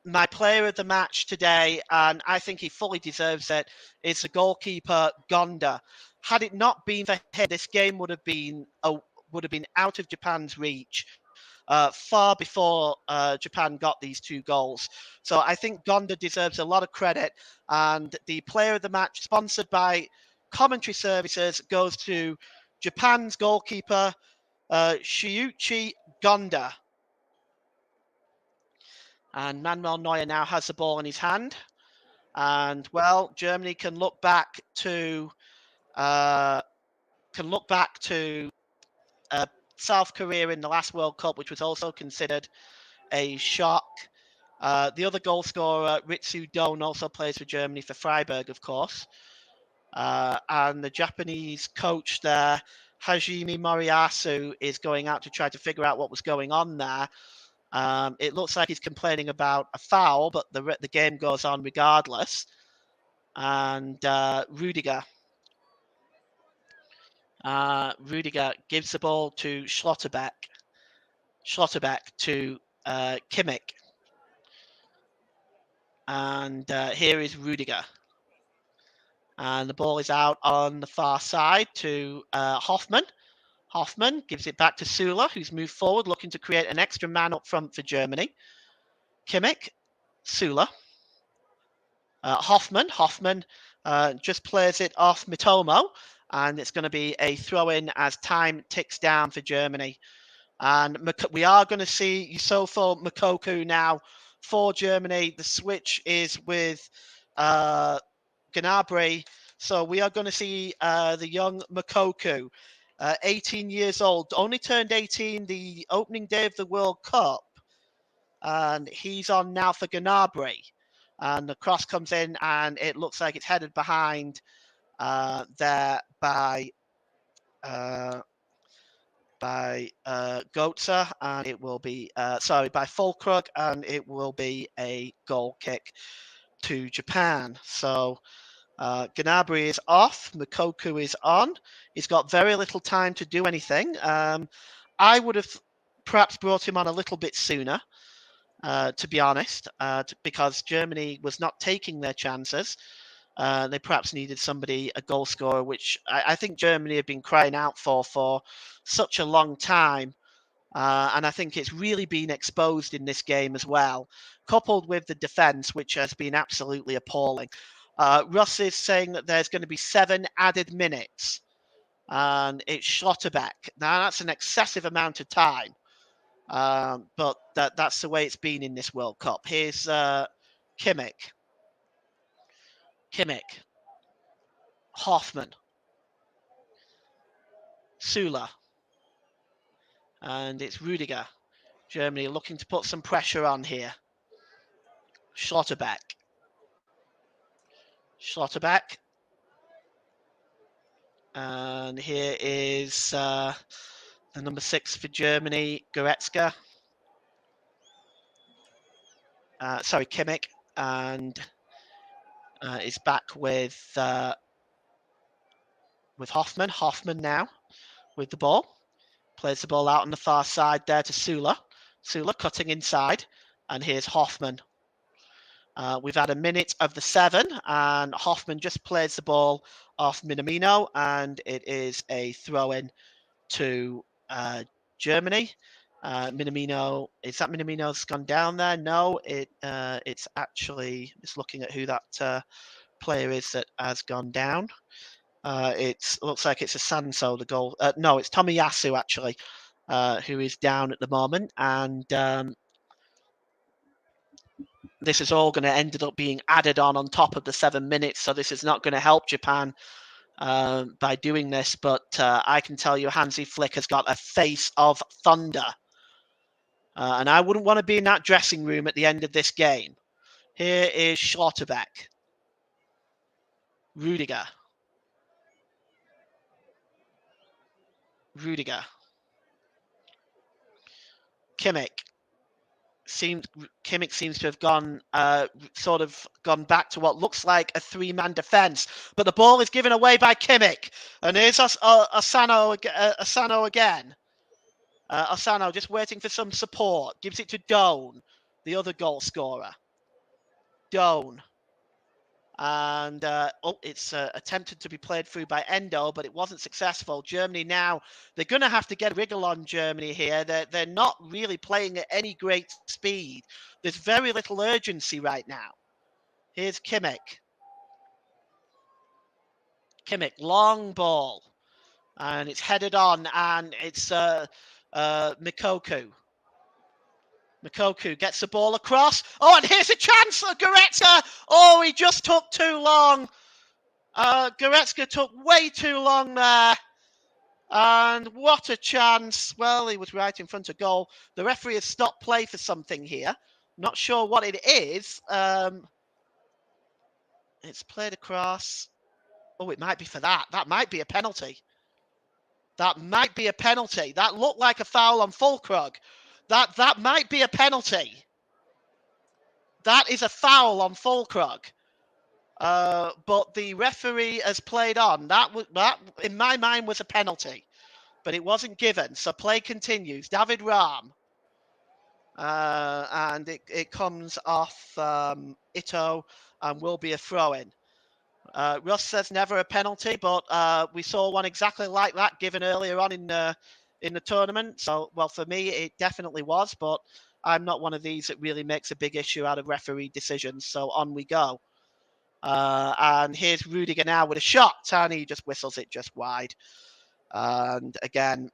my player of the match today, and I think he fully deserves it, is the goalkeeper Gonda. Had it not been for him, this game would have been out of Japan's reach. Far before Japan got these 2 goals. So I think Gonda deserves a lot of credit. And the player of the match, sponsored by Commentary Services, goes to Japan's goalkeeper, Shuichi Gonda. And Manuel Neuer now has the ball in his hand. And, well, Germany can look back to South Korea in the last World Cup, which was also considered a shock. The other goal scorer, Ritsu Don, also plays for Germany for Freiburg, of course. And the Japanese coach there, Hajime Moriyasu, is going out to try to figure out what was going on there. It looks like he's complaining about a foul, but the game goes on regardless. And Rudiger gives the ball to Schlotterbeck. Schlotterbeck to Kimmich. And here is Rudiger. And the ball is out on the far side to Hoffman. Hoffman gives it back to Süle, who's moved forward, looking to create an extra man up front for Germany. Kimmich, Süle. Hoffman just plays it off Mitomo, and it's going to be a throw-in as time ticks down for Germany. And we are going to see Yusufu Moukoko now for Germany. The switch is with Gnabry. So we are going to see the young Moukoko, 18 years old, only turned 18 the opening day of the World Cup. And he's on now for Gnabry. And the cross comes in, and it looks like it's headed behind there by Goetze, and it will be by Fulkrug, and it will be a goal kick to Japan. So Gnabry is off, Moukoko is on. He's got very little time to do anything. I would have perhaps brought him on a little bit sooner, to be honest, because Germany was not taking their chances. They perhaps needed a goal scorer, which I think Germany have been crying out for such a long time. And I think it's really been exposed in this game as well, coupled with the defence, which has been absolutely appalling. Russ is saying that there's going to be 7 added minutes, and it's Schlotterbeck. Now, that's an excessive amount of time, but that's the way it's been in this World Cup. Here's Kimmich. Hoffman. Sula. And it's Rudiger. Germany looking to put some pressure on here. Schlotterbeck. And here is the number 6 for Germany, Goretzka. Kimmich. And is back with Hoffman. Hoffman now with the ball. Plays the ball out on the far side there to Sula. Sula cutting inside. And here's Hoffman. We've had a minute of the 7, and Hoffman just plays the ball off Minamino, and it is a throw-in to Germany. Minamino, is that Minamino's gone down there? No, it's actually, just looking at who that player is that has gone down. It looks like it's a Sanso, the goal. No, it's Tomiyasu, actually, who is down at the moment, and this is all going to end up being added on top of the 7 minutes, so this is not going to help Japan by doing this, but I can tell you Hansi Flick has got a face of thunder, and I wouldn't want to be in that dressing room at the end of this game. Here is Schlotterbeck. Rudiger. Kimmich seems to have gone back to what looks like a 3-man defence, but the ball is given away by Kimmich, and here's Asano again. Asano just waiting for some support, gives it to Doan, the other goal scorer. Doan. And it's attempted to be played through by Endo, but it wasn't successful. Germany now, they're going to have to get a wriggle on Germany here. They're not really playing at any great speed. There's very little urgency right now. Here's Kimmich. Long ball. And it's headed on, and it's Mikoku. Mikoku gets the ball across. Oh, and here's a chance for Goretzka. Oh, he just took too long. Goretzka took way too long there. And what a chance. Well, he was right in front of goal. The referee has stopped play for something here. Not sure what it is. It's played across. Oh, it might be for that. That might be a penalty. That looked like a foul on Fulkrug. That might be a penalty. That is a foul on Fulkrug. But the referee has played on. That in my mind was a penalty, but it wasn't given. So play continues. David Rahm. And it comes off Ito and will be a throw-in. Russ says never a penalty, but we saw one exactly like that given earlier on in the tournament. So, well, for me, it definitely was, but I'm not one of these that really makes a big issue out of referee decisions. So on we go. And here's Rudiger now with a shot, and he just whistles it just wide. And again,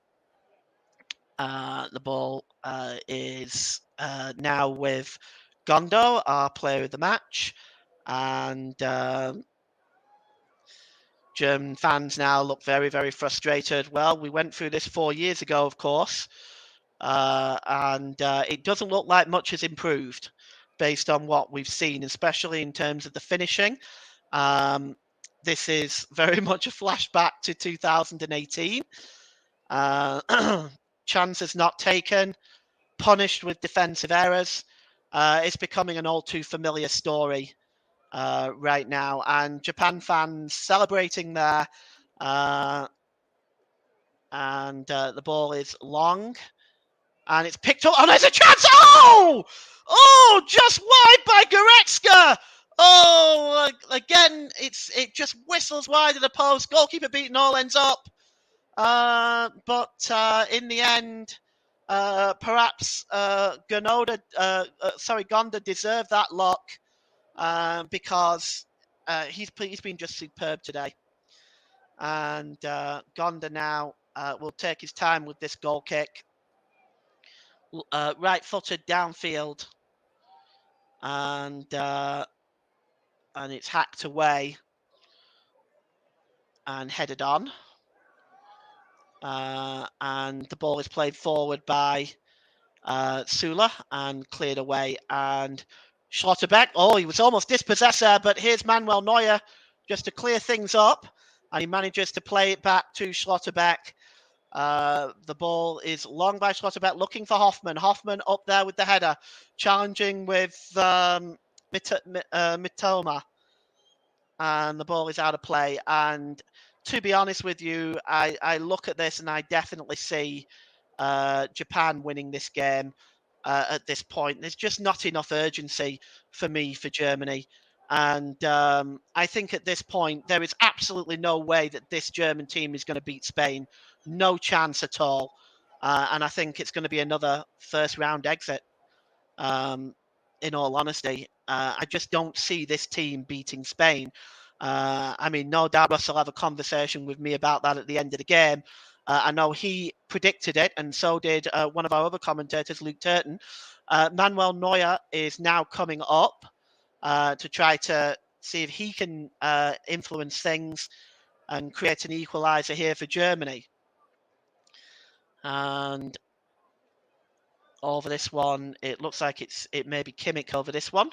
the ball is now with Gondo, our player of the match. And German fans now look very, very frustrated. Well, we went through this 4 years ago, of course, and it doesn't look like much has improved based on what we've seen, especially in terms of the finishing. This is very much a flashback to 2018. Chances not taken, punished with defensive errors. It's becoming an all too familiar story right now, and Japan fans celebrating there, and the ball is long, and it's picked up. Oh, there's a chance! Oh, just wide by Goretzka. Oh, again, it just whistles wide of the post. Goalkeeper beating all ends up. But in the end, perhaps Gonda deserved that luck because he's been just superb today. And Gonda now will take his time with this goal kick. Right-footed downfield. And it's hacked away and headed on. And the ball is played forward by Sula and cleared away. And Schlotterbeck, he was almost dispossessed there, but here's Manuel Neuer just to clear things up. And he manages to play it back to Schlotterbeck. The ball is long by Schlotterbeck, looking for Hoffman. Hoffman up there with the header, challenging with Mitoma. And the ball is out of play. And to be honest with you, I look at this and I definitely see Japan winning this game at this point. There's just not enough urgency for me for Germany. And I think at this point, there is absolutely no way that this German team is going to beat Spain. No chance at all. And I think it's going to be another first round exit. In all honesty, I just don't see this team beating Spain. I mean, no doubt Russ will have a conversation with me about that at the end of the game. I know he predicted it, and so did one of our other commentators, Luke Turton. Manuel Neuer is now coming up to try to see if he can influence things and create an equaliser here for Germany. And over this one, it looks like it may be Kimmich over this one.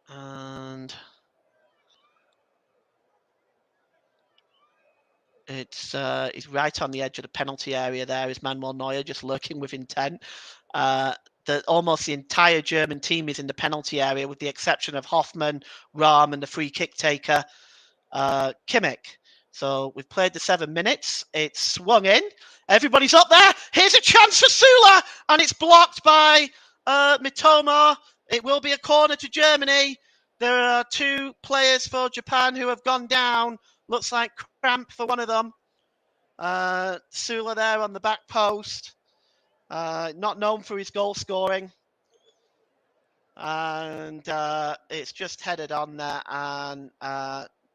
And it's right on the edge of the penalty area there is Manuel Neuer, just lurking with intent. Almost the entire German team is in the penalty area with the exception of Hoffman, Rahm and the free kick taker, Kimmich. So we've played the 7 minutes. It's swung in. Everybody's up there. Here's a chance for Sula, and it's blocked by Mitoma. It will be a corner to Germany. There are 2 players for Japan who have gone down. Looks like cramp for one of them. Sula there on the back post. Not known for his goal scoring. And it's just headed on there. And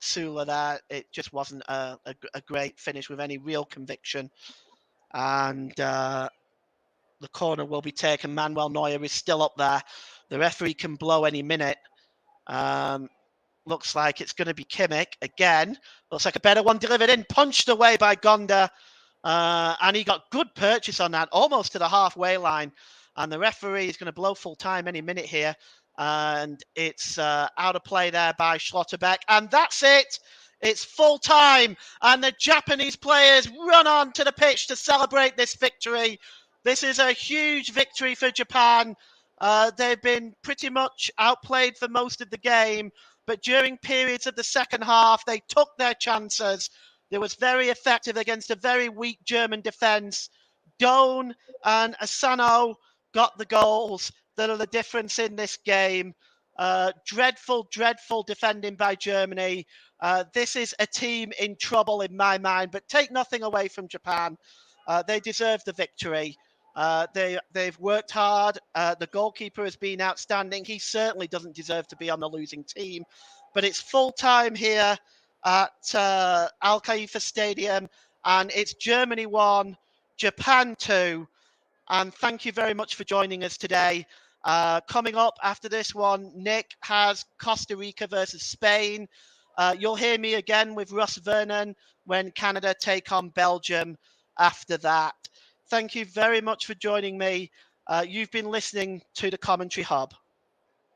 Sula there, it just wasn't a great finish with any real conviction. And the corner will be taken. Manuel Neuer is still up there. The referee can blow any minute. Looks like it's going to be Kimmich again. Looks like a better one delivered in, punched away by Gonda. And he got good purchase on that, almost to the halfway line. And the referee is going to blow full time any minute here. And it's out of play there by Schlotterbeck. And that's it. It's full time. And the Japanese players run on to the pitch to celebrate this victory. This is a huge victory for Japan. They've been pretty much outplayed for most of the game. But during periods of the second half, they took their chances. They was very effective against a very weak German defence. Doan and Asano got the goals that are the difference in this game. Dreadful defending by Germany. This is a team in trouble in my mind, but take nothing away from Japan. They deserve the victory. They've worked hard. The goalkeeper has been outstanding. He certainly doesn't deserve to be on the losing team. But it's full time here at Al Khalifa Stadium, and it's Germany 1, Japan 2. And thank you very much for joining us today. Coming up after this one, Nick has Costa Rica versus Spain. You'll hear me again with Russ Vernon when Canada take on Belgium after that. Thank you very much for joining me. You've been listening to the Commentary Hub.